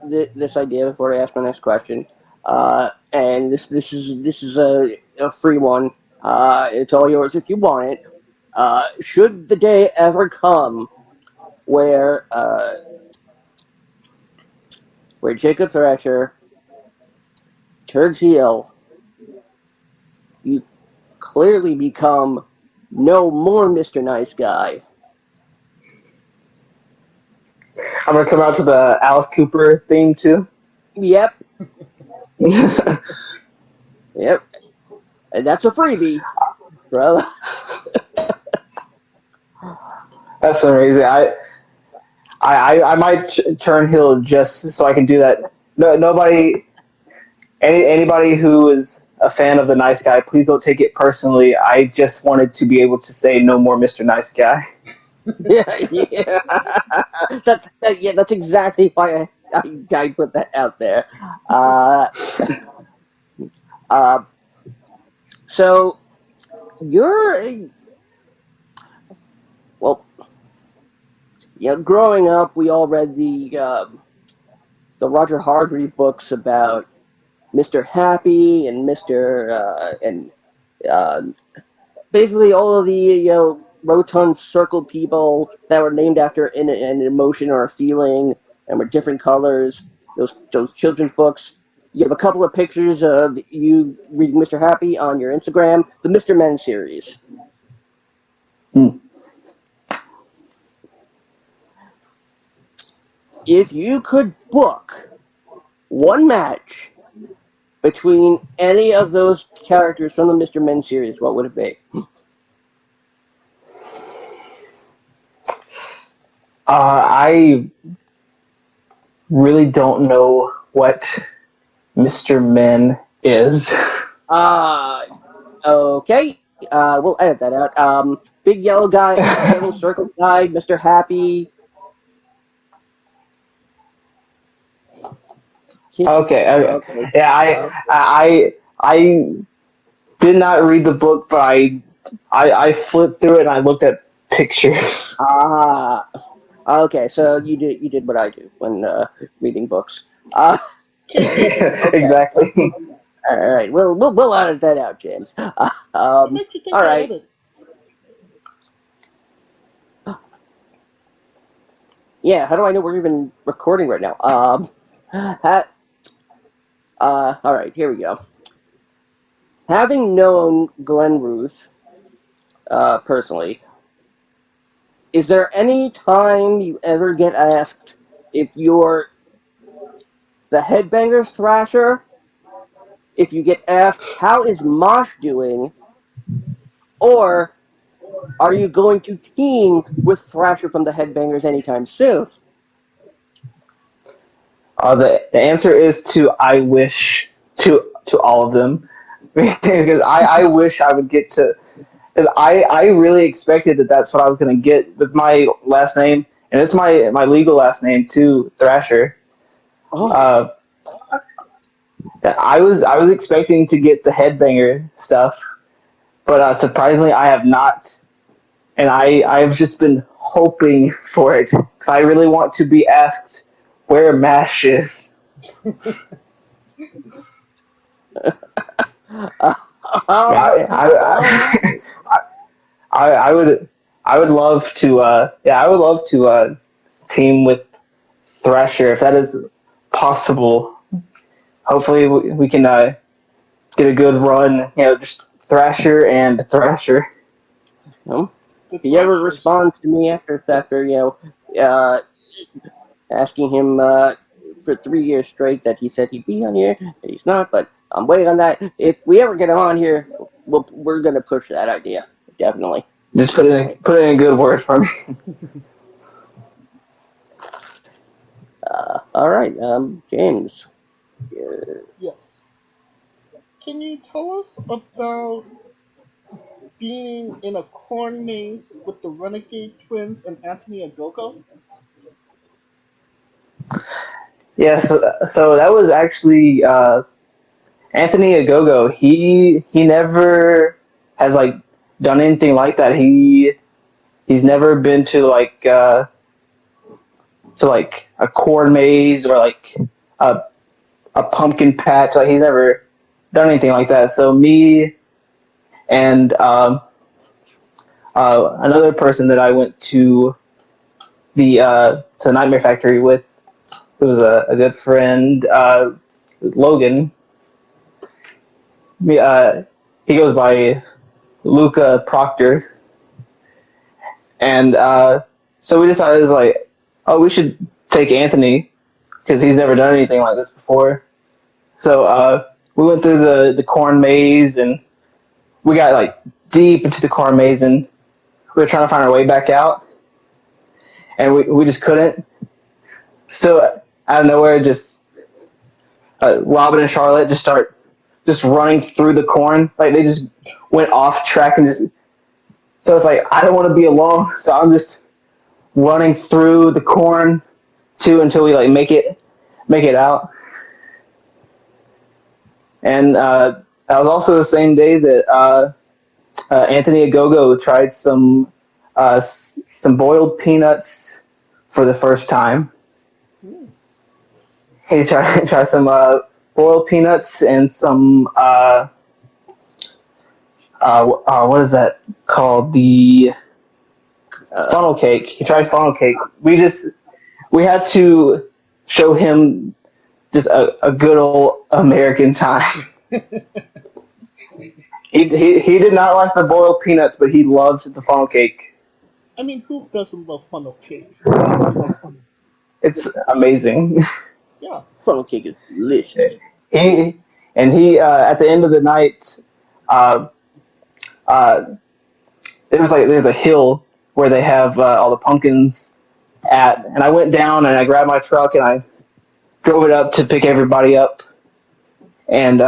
this idea before I ask my next question. And this is a free one. It's all yours if you want it. Should the day ever come where Jacob Thrasher turns heel, you clearly become no more Mr. Nice Guy. I'm gonna come out to the Alice Cooper theme too. Yep. Yep. And that's a freebie, bro. That's amazing. I might turn heel just so I can do that. No, anybody who is a fan of the Nice Guy, please don't take it personally. I just wanted to be able to say no more Mr. Nice Guy. Yeah. That's exactly why I put that out there. So you're growing up, we all read the Roger Hargreave books about Mr. Happy and and basically all of the rotund circle people that were named after an emotion or a feeling and were different colors. Those children's books. You have a couple of pictures of you reading Mr. Happy on your Instagram, the Mr. Men series. If you could book one match between any of those characters from the Mr. Men series, what would it be? I really don't know what Mr. Men is. Okay. We'll edit that out. Big yellow guy, little circle guy, Mr. Happy. Okay. Yeah, I did not read the book, but I flipped through it and I looked at pictures. Okay. So you did what I do when reading books. Exactly. All right. We'll edit that out, James. All right. Yeah. How do I know we're even recording right now? All right. Here we go. Having known Glenn Ruth personally, is there any time you ever get asked if you're the Headbangers Thrasher? If you get asked, how is Mosh doing? Or are you going to team with Thrasher from the Headbangers anytime soon? The answer is I wish to all of them. Because I wish I would get to. I really expected that's what I was going to get with my last name, and it's my legal last name too, Thrasher. Oh. I was expecting to get the Headbanger stuff, but surprisingly I have not, and I've just been hoping for it because I really want to be asked where MASH is. I would love to team with Thrasher if that is possible. Hopefully we can get a good run. Just Thrasher and Thrasher. If he ever responds to me after asking him for 3 years straight that he said he'd be on here, and he's not, but I'm waiting on that. If we ever get him on here, we're going to push that idea, definitely. Just put in a good word for me. All right, James. Yes. Can you tell us about being in a corn maze with the Renegade Twins and Anthony Adoko? Yes, so that was actually an Anthony Agogo, he never has like done anything like that. He's never been to like a corn maze or like a a pumpkin patch. Like he's never done anything like that. So me and another person that I went to Nightmare Factory with, who was a good friend, was Logan. Me, he goes by Luca Proctor, and so we decided like, oh, we should take Anthony because he's never done anything like this before. So we went through the corn maze, and we got like deep into the corn maze, and we were trying to find our way back out, and we just couldn't. So out of nowhere, just Robin and Charlotte just start just running through the corn. Like they just went off track and just. So it's like I don't want to be alone, so I'm just running through the corn too until we like make it out. And that was also the same day that Anthony Agogo tried some boiled peanuts for the first time. He tried some boiled peanuts and some what is that called? The funnel cake. He tried funnel cake. We had to show him just a good old American time. He did not like the boiled peanuts, but he loved the funnel cake. I mean, who doesn't love funnel cake? It's amazing. Yeah. Funnel cake is delicious. He at the end of the night, there's a hill where they have all the pumpkins at, and I went down and I grabbed my truck and I drove it up to pick everybody up, and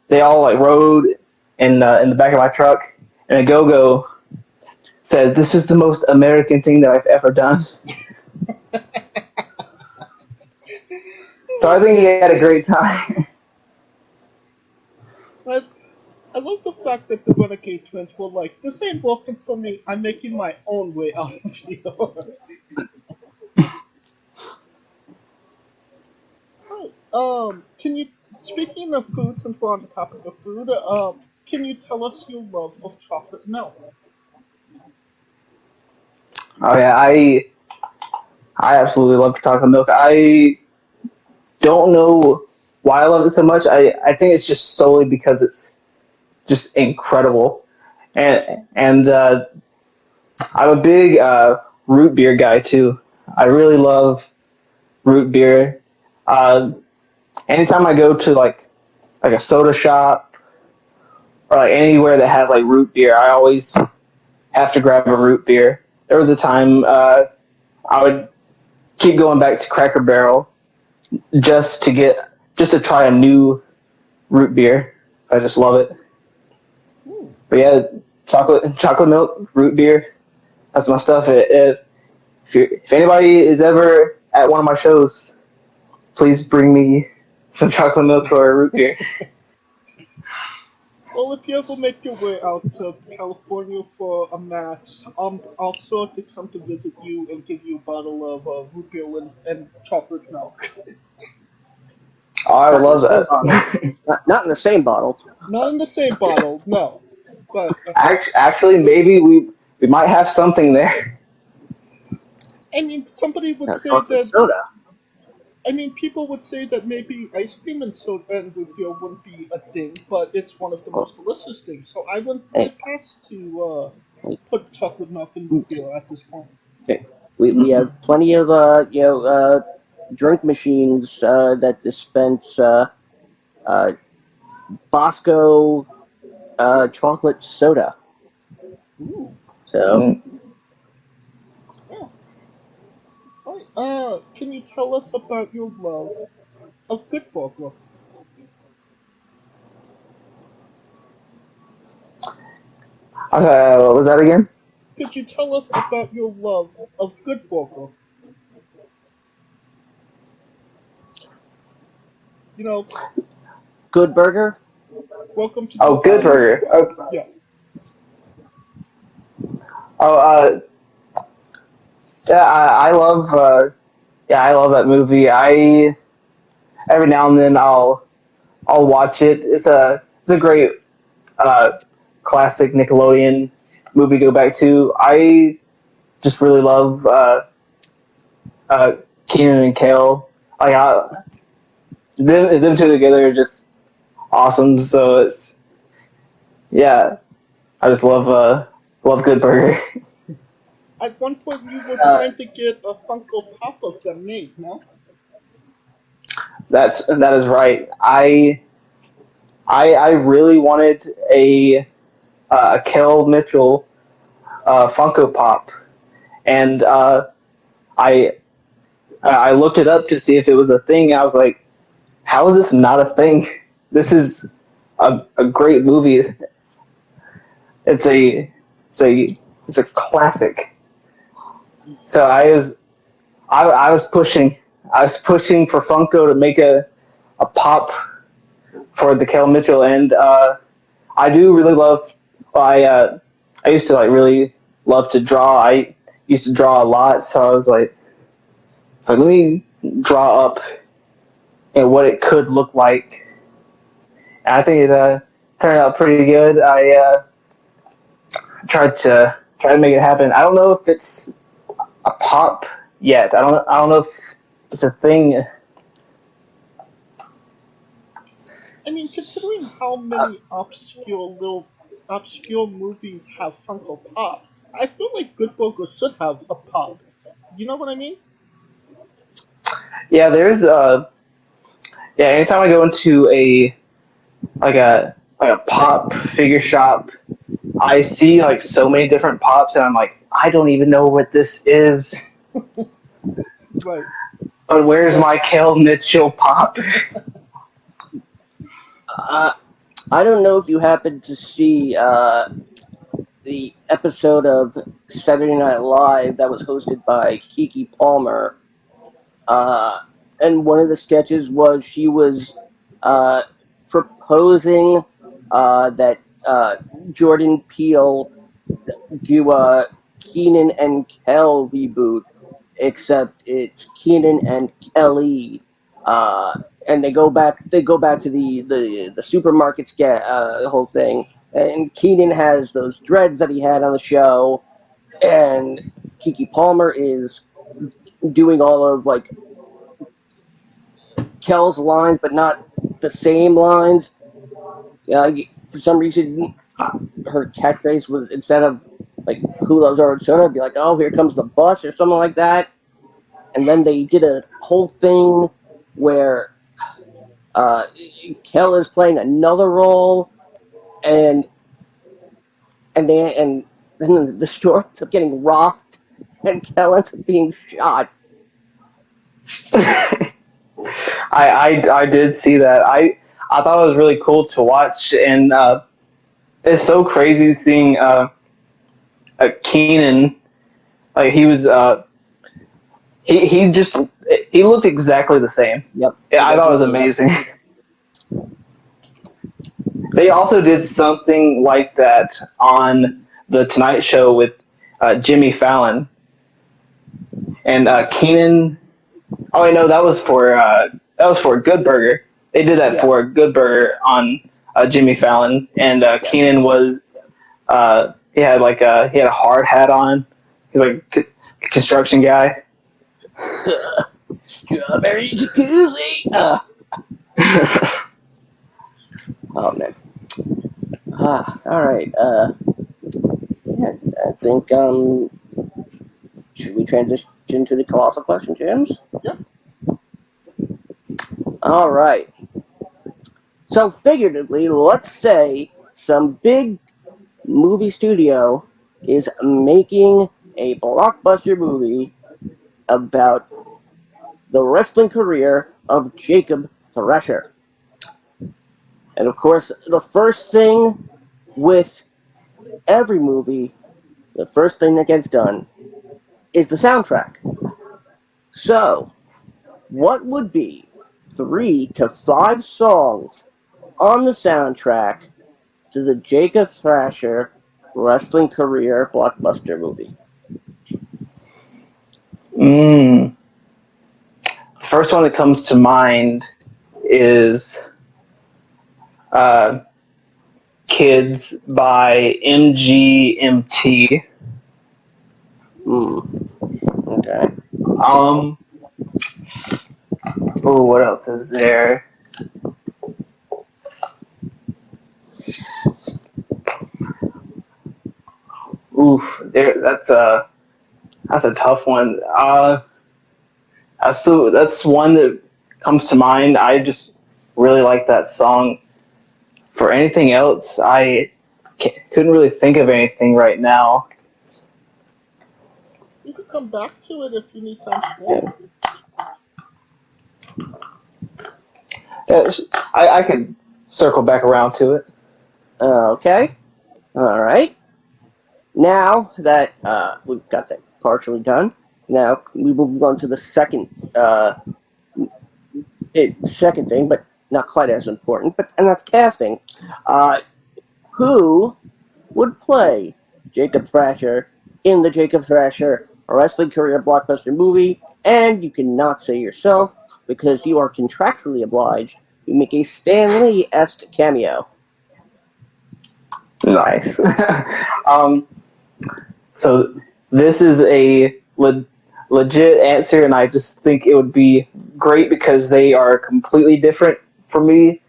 they all like rode in the back of my truck, and a go-go said, "This is the most American thing that I've ever done." So I think he had a great time. I love the fact that the Renegade twins were like, "This ain't working for me. I'm making my own way out of here." Right. Can you, speaking of food, since we're on the topic of food, can you tell us your love of chocolate milk? Oh yeah, I absolutely love chocolate milk. I don't know why I love it so much. I think it's just solely because it's just incredible, and I'm a big root beer guy too. I really love root beer. Uh, Anytime I go to like a soda shop or like anywhere that has like root beer, I always have to grab a root beer. There was a time I would keep going back to Cracker Barrel just to try a new root beer. I just love it. But yeah, chocolate milk, root beer, that's my stuff. If anybody is ever at one of my shows, please bring me some chocolate milk or a root beer. Well, if you ever make your way out to California for a match, I'll sure to come to visit you and give you a bottle of root beer and chocolate milk. Oh, I would love that. Not in the same bottle. Not in the same bottle, no. But Actually, maybe we might have something there. I mean, somebody would say Chocolate that. soda. I mean, people would say that maybe ice cream and soda and root beer wouldn't be a thing, but it's one of the most delicious things. So I wouldn't put it past to put chocolate milk in root beer at this point. Okay. We have plenty of drink machines that dispense Bosco chocolate soda. Ooh. So Yeah. Right. Can you tell us about your love of Good Burger? What was that again? Could you tell us about your love of Good Burger? You know, Good Burger. Welcome to Oh, Good Burger. Oh, Yeah. oh yeah, I love that movie. I every now and then I'll watch it. It's a great uh, classic Nickelodeon movie to go back to. I just really love uh, Keenan and Kel. Like them two together are just awesome. So it's yeah, I just love Good Burger. At one point, you were trying to get a Funko Pop of them made, no? That is right. I really wanted a Kel Mitchell Funko Pop, and I I looked it up to see if it was a thing. I was like, how is this not a thing? This is a great movie. It's a it's a classic. So I was pushing for Funko to make a pop for the Kel Mitchell, and I do really love. I used to like really love to draw. I used to draw a lot, so I was like, so let me draw up and what it could look like. And I think it turned out pretty good. I tried to make it happen. I don't know if it's a pop yet. I don't know if it's a thing. I mean, considering how many obscure movies have Funko Pops, I feel like Good Burger should have a pop. You know what I mean? Yeah, there's yeah. Anytime I go into a pop figure shop, I see like so many different pops, and I'm like, I don't even know what this is. Right. But where's my Kel Mitchell pop? I don't know if you happened to see the episode of Saturday Night Live that was hosted by Keke Palmer. And one of the sketches was she was proposing that Jordan Peele do a Keenan and Kel reboot, except it's Keenan and Kelly. And they go back to the supermarket whole thing. And Keenan has those dreads that he had on the show, and Keke Palmer is doing all of like Kel's lines, but not the same lines. For some reason, her catchphrase was, instead of like "Who loves orange soda," it'd be like, "Oh, here comes the bus" or something like that. And then they did a whole thing where Kel is playing another role, and then the store ends up getting robbed, and Kel ends up being shot. I did see that. I thought it was really cool to watch, and it's so crazy seeing Keenan. Like he just he looked exactly the same. Yep. Yeah, I thought it was amazing. They also did something like that on the Tonight Show with Jimmy Fallon and Keenan. Oh wait, no, that was for Good Burger. They did that for Good Burger on Jimmy Fallon, and Keenan was he had he had a hard hat on. He's like a construction guy. Strawberry jacuzzi. Oh man. All right. Yeah, I think should we transition to the colossal question, James? Yeah. All right. So figuratively, let's say some big movie studio is making a blockbuster movie about the wrestling career of Jacob Thrasher. And of course, the first thing with every movie, the first thing that gets done is the soundtrack. So, what would be 3 to 5 songs on the soundtrack to the Jacob Thrasher wrestling career blockbuster movie? First one that comes to mind is Kids by MGMT. Okay. What else is there? That's a tough one. That's one that comes to mind. I just really like that song. For anything else, I couldn't really think of anything right now. You could come back to it if you need time to think. I could circle back around to it. Okay. All right. Now that we've got that partially done, now we will move on to the second thing, but not quite as important. And that's casting. Who would play Jacob Thrasher in the Jacob Thrasher wrestling career blockbuster movie? And you cannot say yourself because you are contractually obliged to make a Stan Lee-esque cameo. Nice. So this is a legit answer, and I just think it would be great because they are completely different for me.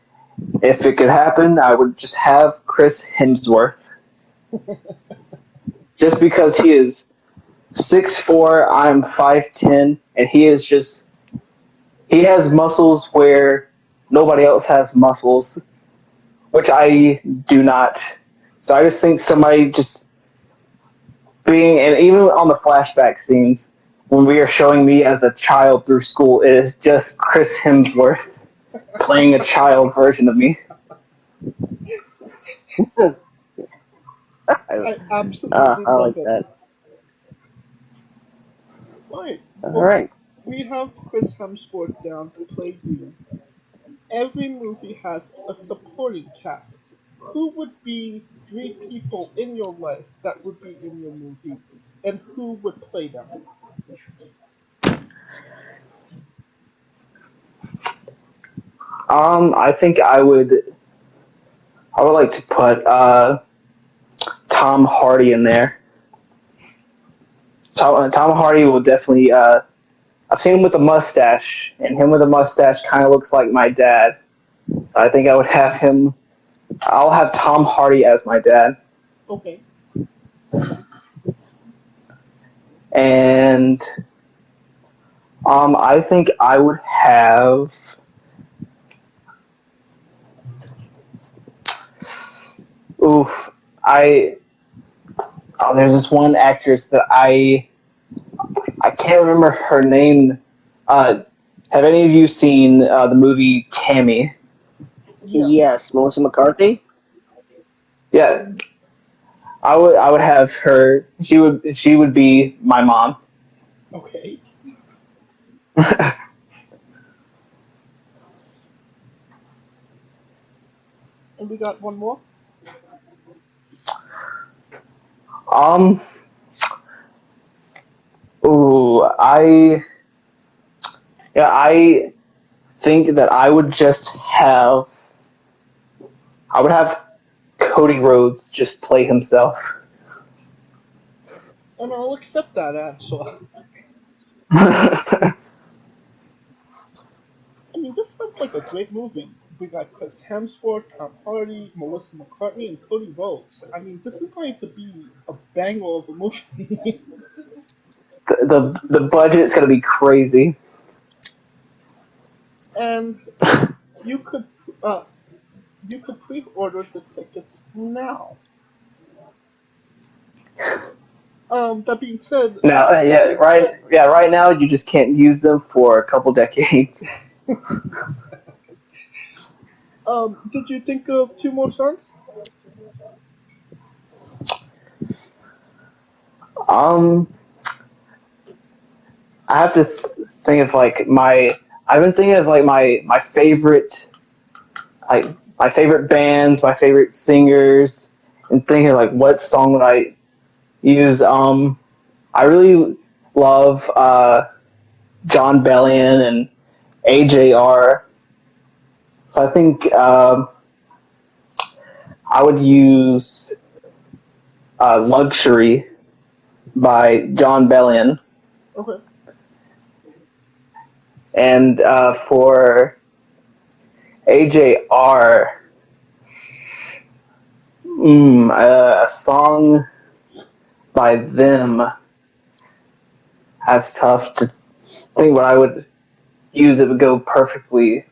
If it could happen, I would just have Chris Hemsworth. Just because he is 6'4", I'm 5'10", and he has muscles where nobody else has muscles, which I do not. So I just think somebody just being, and even on the flashback scenes, when we are showing me as a child through school, it is just Chris Hemsworth playing a child version of me. I absolutely I love like it. that. Right. All right. We have Chris Hemsworth down to play you. Every movie has a supporting cast. Who would be 3 people in your life that would be in your movie, and who would play them? I think I would like to put Tom Hardy in there. Tom Hardy will definitely. I've seen him with a mustache, and him with a mustache kind of looks like my dad. So I think I would have him. I'll have Tom Hardy as my dad. Okay. And I think I would have. There's this one actress that I can't remember her name. Have any of you seen the movie Tammy? Yeah. Yes, Melissa McCarthy. Yeah, I would have her. She would be my mom. Okay. And we got one more. I think that I would have Cody Rhodes just play himself. And I'll accept that answer. I mean, this sounds like a great movie. We got Chris Hemsworth, Tom Hardy, Melissa McCartney, and Cody Rhodes. I mean, this is going to be a banger of a movie. the budget's gonna be crazy. And you could pre-order the tickets now. That being said, right now you just can't use them for a couple decades. Did you think of 2 more songs? I have to think of like my. I've been thinking of like my favorite like my favorite bands, my favorite singers, and thinking like what song would I use. I really love John Bellion and AJR. So I think I would use Luxury by John Bellion. Okay. And for AJR, a song by them, that's tough to think what I would use. It would go perfectly.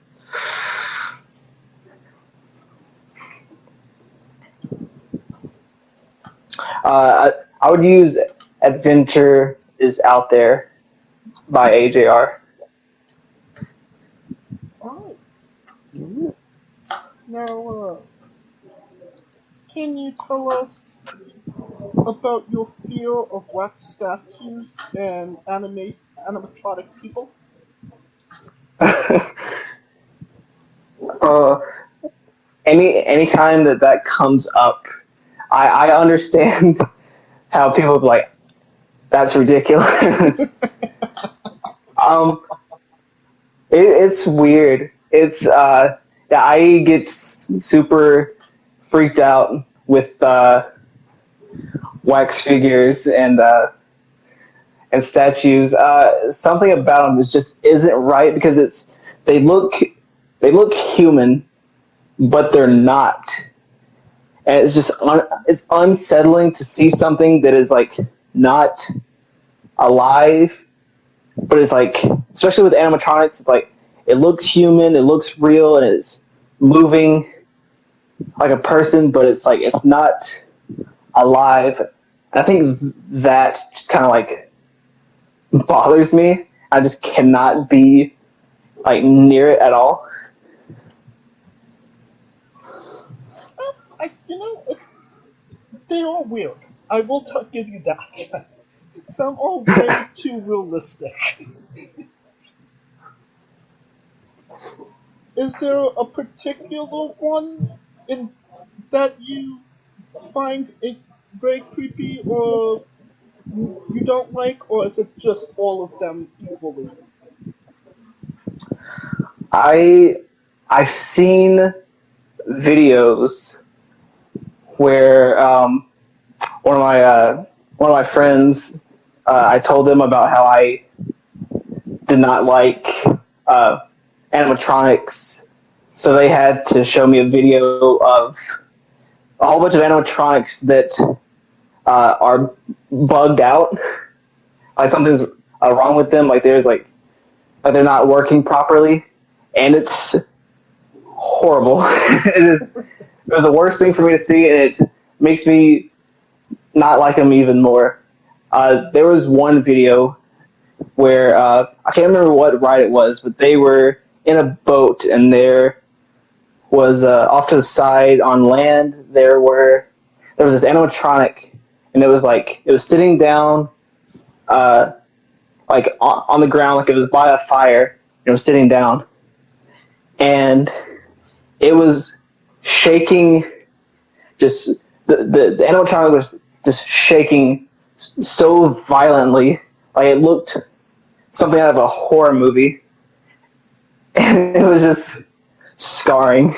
I would use Adventure is Out There by AJR. Alright. Now, can you tell us about your fear of wax statues and animatronic people? Anytime that comes up, I understand how people be like, that's ridiculous. It's weird. It's yeah, I get super freaked out with wax figures and statues. Something about them just isn't right because they look human, but they're not. And it's just it's unsettling to see something that is like not alive, but it's like, especially with animatronics, it's like it looks human, it looks real, and it's moving like a person, but it's like it's not alive. And I think that just kind of like bothers me. I just cannot be like near it at all. They are weird. I will give you that. Some are way too realistic. Is there a particular one in that you find it very creepy, or you don't like, or is it just all of them equally? I've seen videos where one of my friends, I told them about how I did not like animatronics, so they had to show me a video of a whole bunch of animatronics that are bugged out, like something's wrong with them, like there's like they're not working properly, and it's horrible. It was the worst thing for me to see, and it makes me not like them even more. There was one video where I can't remember what ride it was, but they were in a boat, and there was off to the side on land there was this animatronic, and it was sitting down like on the ground, like it was by a fire. It was sitting down, and it was shaking. Just the animatronic was just shaking so violently, like it looked something out of a horror movie, and it was just scarring.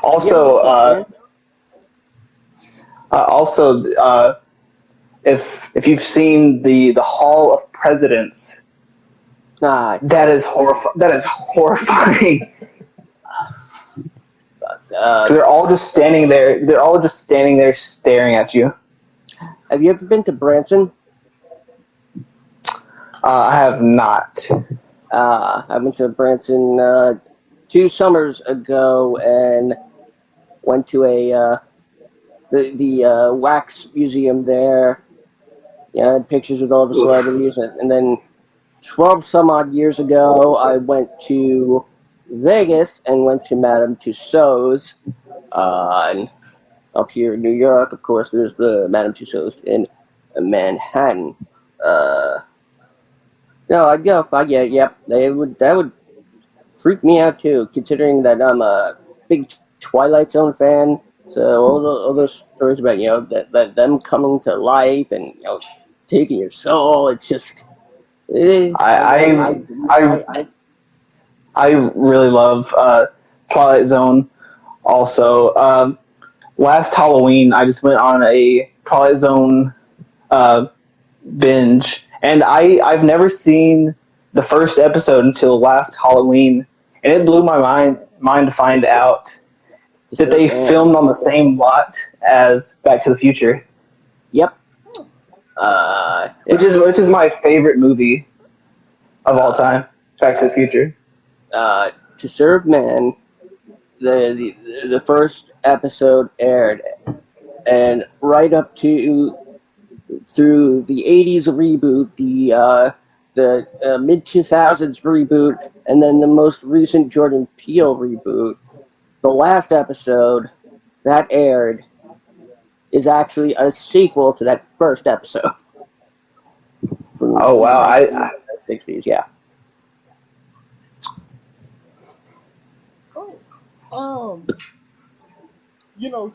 Also, if you've seen the Hall of Presidents, that is horrifying. They're all just standing there. They're all just standing there staring at you. Have you ever been to Branson? I have not. I went to Branson 2 summers ago and went to the wax museum there. Yeah, I had pictures with all the celebrities, and then 12 some odd years ago, I went to Vegas and went to Madame Tussauds. And up here in New York, of course, there's the Madame Tussauds in Manhattan. No, I'd go. Yep. That would freak me out too, considering that I'm a big Twilight Zone fan. So all those stories about that them coming to life and taking your soul, it's just. I really love Twilight Zone. Also, last Halloween, I just went on a Twilight Zone binge, and I've never seen the first episode until last Halloween, and it blew my mind to find out that they filmed on the same lot as Back to the Future. Yep. Which is my favorite movie of all time, Back to the Future. To Serve Man, the first episode aired, and right up to through the '80s reboot, the mid 2000s reboot, and then the most recent Jordan Peele reboot. The last episode that aired is actually a sequel to that first episode. Oh wow! I 60s, yeah.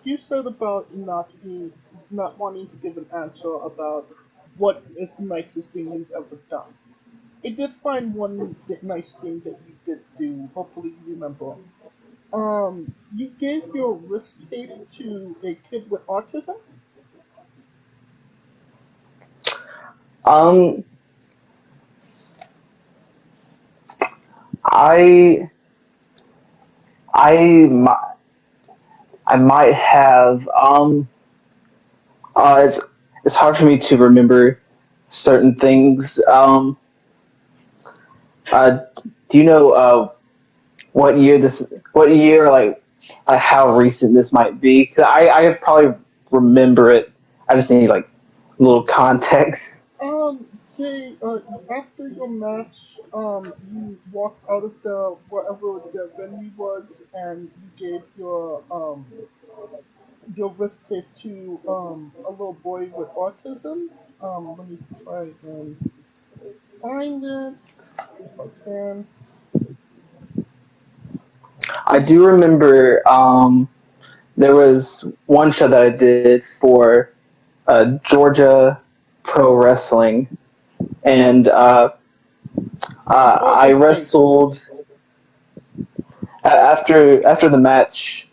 You said about not wanting to give an answer about what is the nicest thing you've ever done. I did find one nice thing that you did do. Hopefully, you remember. You gave your wrist tape to a kid with autism. I I I might have. It's hard for me to remember certain things. Do you know what year What year, how recent this might be? Because I probably remember it. I just need like a little context. They after your match, you walked out of the wherever the venue was, and you gave your wrist tape to a little boy with autism. Let me try and find it if I can. I do remember there was one show that I did for Georgia Pro Wrestling, and I wrestled after the match.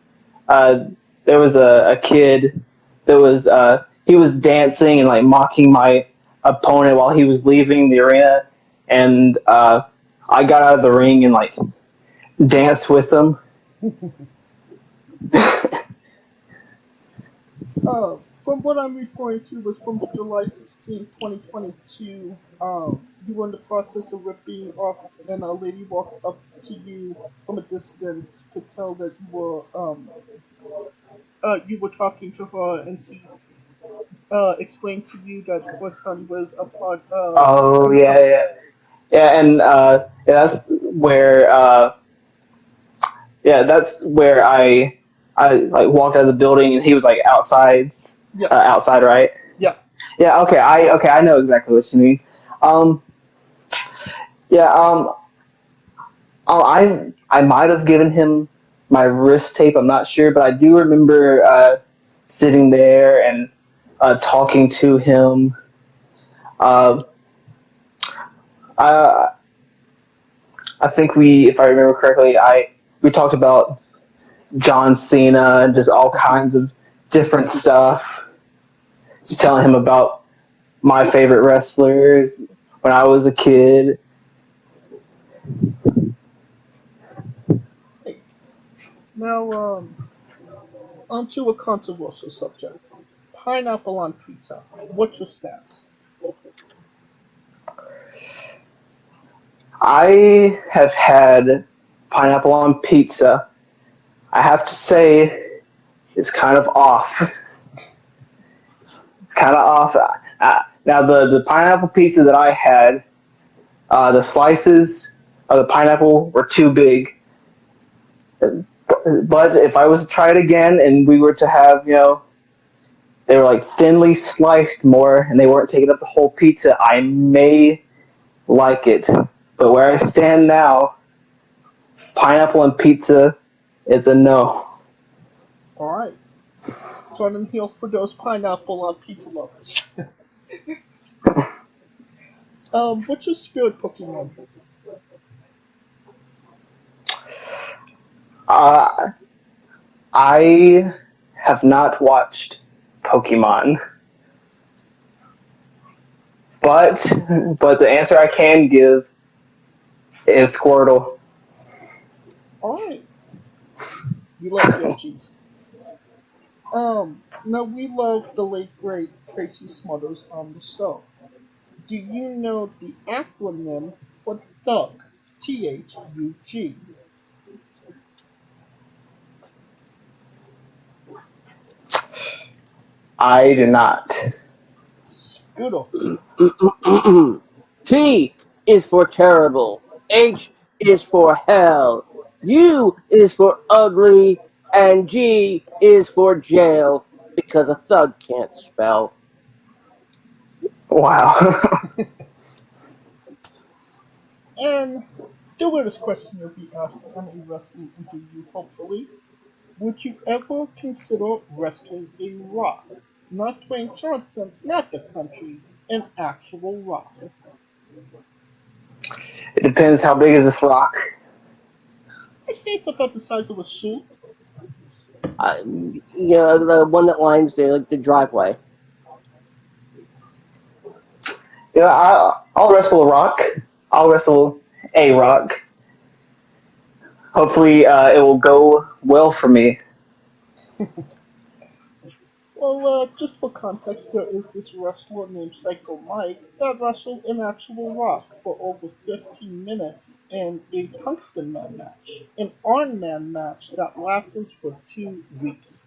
There was a kid that was he was dancing and like mocking my opponent while he was leaving the arena, and I got out of the ring and like danced with him. From what I'm referring to was from July 16, 2022. You were in the process of ripping off, and a lady walked up to you from a distance, could tell that you were talking to her, and she explained to you that her son was a part of. Oh yeah, and that's where I like walked out of the building and he was like outside, Yes. Outside, right? Yeah. Yeah. Okay. I know exactly what you mean. Yeah. I might have given him my wrist tape. I'm not sure, but I do remember sitting there and talking to him. I think if I remember correctly, we talked about John Cena and just all kinds of different stuff. Just telling him about my favorite wrestlers when I was a kid. Now, onto a controversial subject. Pineapple on pizza. What's your stance? I have had pineapple on pizza. I have to say, it's kind of off. It's kind of off. Now, the pineapple pizza that I had, the slices of the pineapple were too big. But if I was to try it again and we were to have, they were like thinly sliced more and they weren't taking up the whole pizza, I may like it. But where I stand now, pineapple and pizza is a no. Alright. Jordan Hill for those pineapple on pizza lovers. What's your spirit Pokemon? Uh, I have not watched Pokemon, but the answer I can give is Squirtle. Alright. We love the OGs. Now we love the late great Tracy Smothers on the show. Do you know the acronym for Thug? THUG. I do not. Scoodle. T is for terrible. H is for hell. U is for ugly. And G is for jail because a thug can't spell. Wow. And the weirdest question you'll be asked on a wrestling interview, hopefully. Would you ever consider wrestling a rock? Not Dwayne Johnson, not the country, an actual rock. It depends how big is this rock. I'd say it's about the size of a shoe. Yeah, the one that lines the driveway. Yeah, I'll wrestle a rock. I'll wrestle a rock. Hopefully, it will go well for me. Well, just for context, there is this wrestler named Psycho Mike that wrestled an actual rock for over 15 minutes in a tungsten man match, an Iron Man match that lasted for 2 weeks.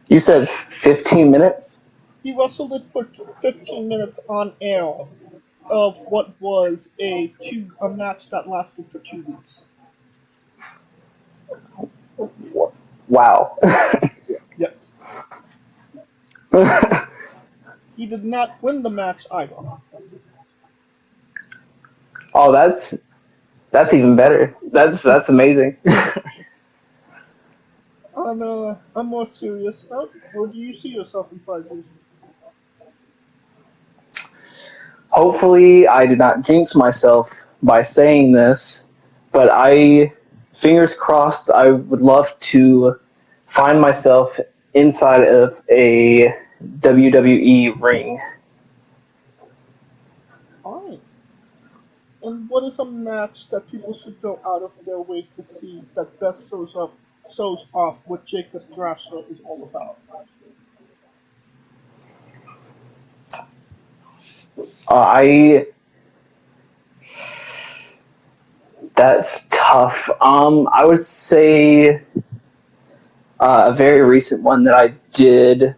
You said 15 minutes? He wrestled it for 15 minutes on air of what was a match that lasted for 2 weeks. Wow. Yes. He did not win the match either. Oh, that's even better. That's amazing. On a more serious note, where do you see yourself in 5 years? Hopefully, I did not jinx myself by saying this, but fingers crossed, I would love to find myself inside of a WWE ring. Alright. And what is a match that people should go out of their way to see that best shows off what Jacob Thrasher is all about? I That's tough. I would say a very recent one that I did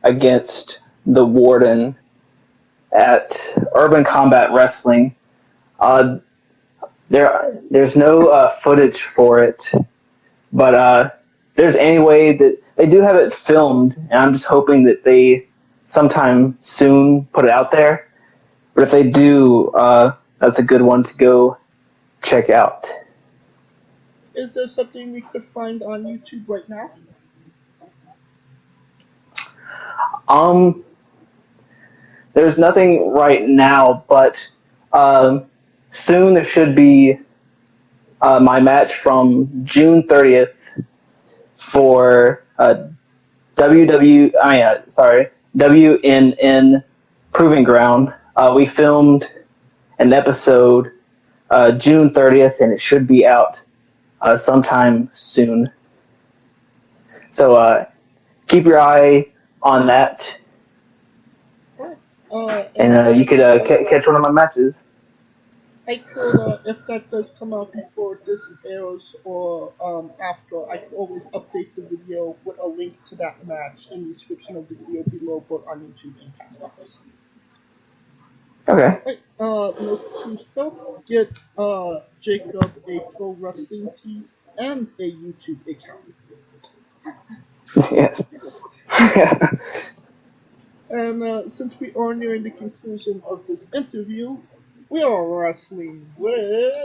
against the Warden at Urban Combat Wrestling. There's no footage for it, but if there's any way that they do have it filmed, and I'm just hoping that they sometime soon put it out there. But if they do, that's a good one to go check out. Is there something we could find on YouTube right now? There's nothing right now, but soon there should be my match from June 30th for WNN Proving Ground. We filmed an episode June 30th, and it should be out sometime soon. So keep your eye on that. And you could catch one of my matches. I could, if that does come out before this airs or after, I could always update the video with a link to that match in the description of the video below, both on YouTube and Castbox. Okay. Right, note to self, get Jacob a pro wrestling tee and a YouTube account. Yes. And since we are nearing the conclusion of this interview, we are wrestling with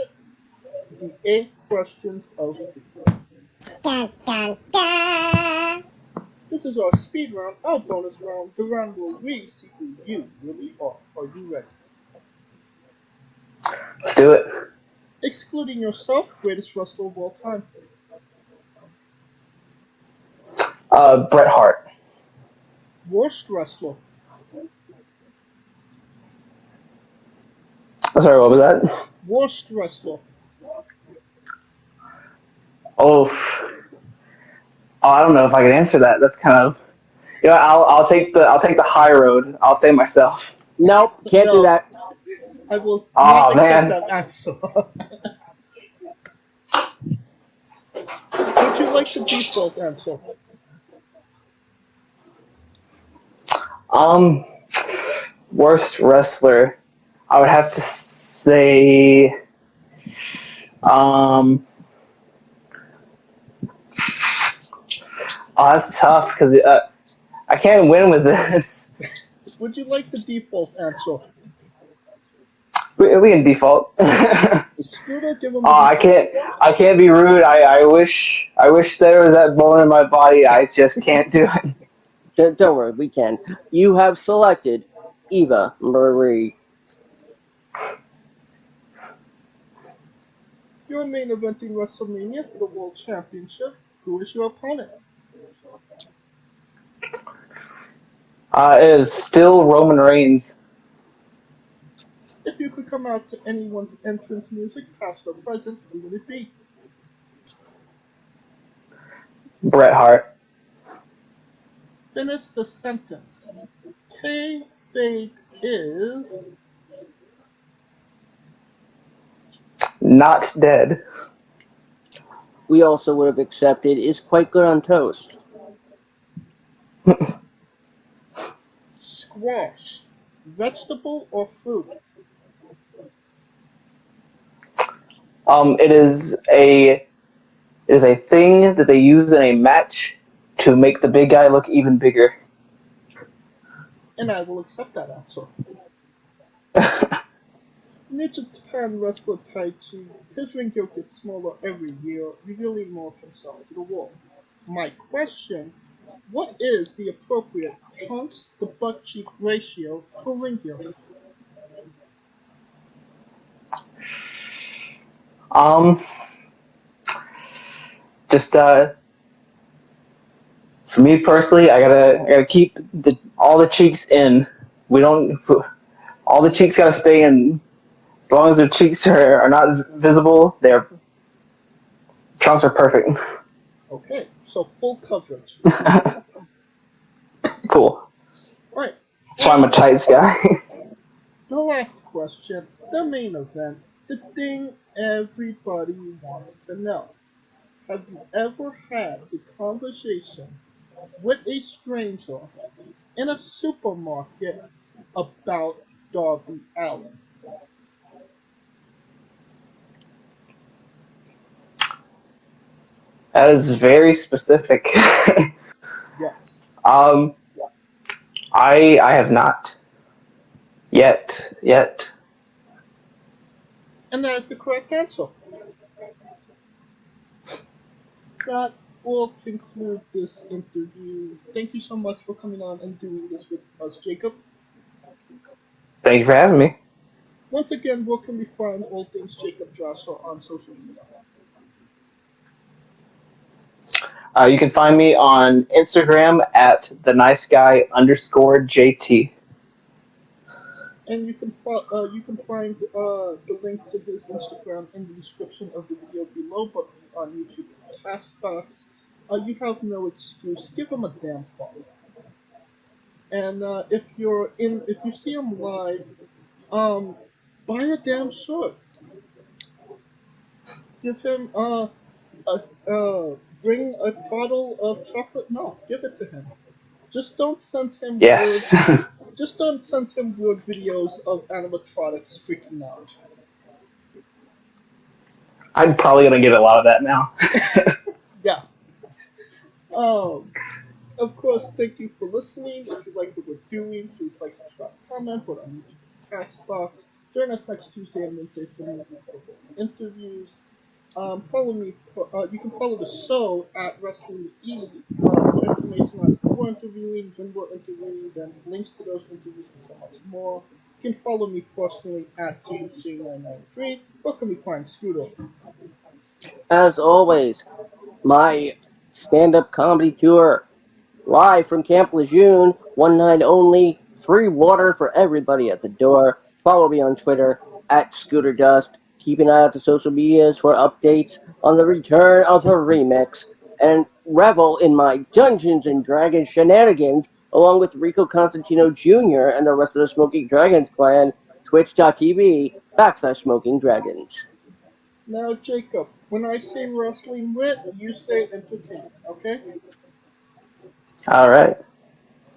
the 8 questions of the week. Dun, dun, dun. This is our speed round, our bonus round, the round where we see who you really are. Are you ready? Let's do it. Excluding yourself, greatest wrestler of all time. Bret Hart. Worst wrestler. Sorry, what was that? Worst wrestler. Oh, I don't know if I can answer that. That's kind of. I'll take the high road. I'll say myself. Nope, can't do that. I will Oh, not man. accept that answer. Would you like the default answer? Worst wrestler. I would have to say. Oh, that's tough because I can't win with this. Would you like the default answer? We can default. Scooter, give him the I can't be rude. I wish there was that bone in my body. I just can't do it. Don't worry, we can. You have selected Eva Marie. You're main eventing WrestleMania for the World Championship. Who is your opponent? It is still Roman Reigns. If you could come out to anyone's entrance music, past or present, who would it be? Bret Hart. Finish the sentence. K-Fake is Not dead. We also would have accepted is quite good on toast. squash. Vegetable or fruit? It is a thing that they use in a match to make the big guy look even bigger. And I will accept that answer. New Japan wrestler Taichi, his ring gear gets smaller every year, revealing more of himself to the world. My question, what is the appropriate trunks to butt cheek ratio for ring gear? Just for me personally, I gotta keep all the cheeks in. We don't. All the cheeks gotta stay in. As long as their cheeks are not visible, their trunks are perfect. Okay, so full coverage. Cool. Right. That's why I'm a tights guy. The last question, the main event, the thing everybody wants to know. Have you ever had a conversation with a stranger in a supermarket about Darby Allin? That is very specific. Yes. I have not yet. And that is the correct answer. That will conclude this interview. Thank you so much for coming on and doing this with us, Jacob. Thank you for having me. Once again, where can we find all things Jacob Joshua on social media? You can find me on Instagram at @theniceguy_JT. And you can find the link to his Instagram in the description of the video below. But on YouTube, Castbox, you have no excuse. Give him a damn follow. And if you see him live, buy a damn shirt. Give him bring a bottle of chocolate milk. Give it to him. Just don't send him Yes. Just don't send him weird videos of animatronics freaking out. I'm probably gonna get a lot of that now. Yeah. Of course. course, thank you for listening. If you like what we're doing, please like, subscribe, comment, put on YouTube, Castbox. Join us next Tuesday and Wednesday for new interviews. Follow me. You can follow the show at Wrestling E for information on who we're interviewing, when we're interviewing, and links to those interviews and so much more. You can follow me personally at JC993. Where can we find Scooter? As always, my stand-up comedy tour, live from Camp Lejeune, one night only, free water for everybody at the door. Follow me on Twitter at ScooterDust. Keep an eye out to social medias for updates on the return of the remix, and revel in my Dungeons and Dragons shenanigans along with Rico Constantino Jr. and the rest of the Smoking Dragons clan. Twitch.tv/Smoking Dragons. Now, Jacob, when I say wrestling wit, you say entertainment, okay? All right.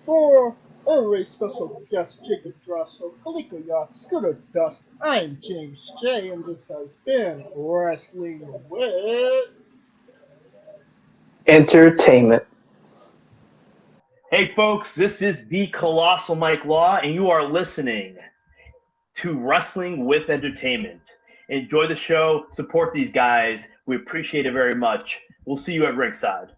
For our very special guest, Jacob Thrasher, Kaliko Yacht, Scooter Dust, I'm James J, and this has been Wrestling Wit Entertainment. Hey folks, this is the Colossal Mike Law, and you are listening to Wrestling with Entertainment. Enjoy the show, support these guys. We appreciate it very much. We'll see you at ringside.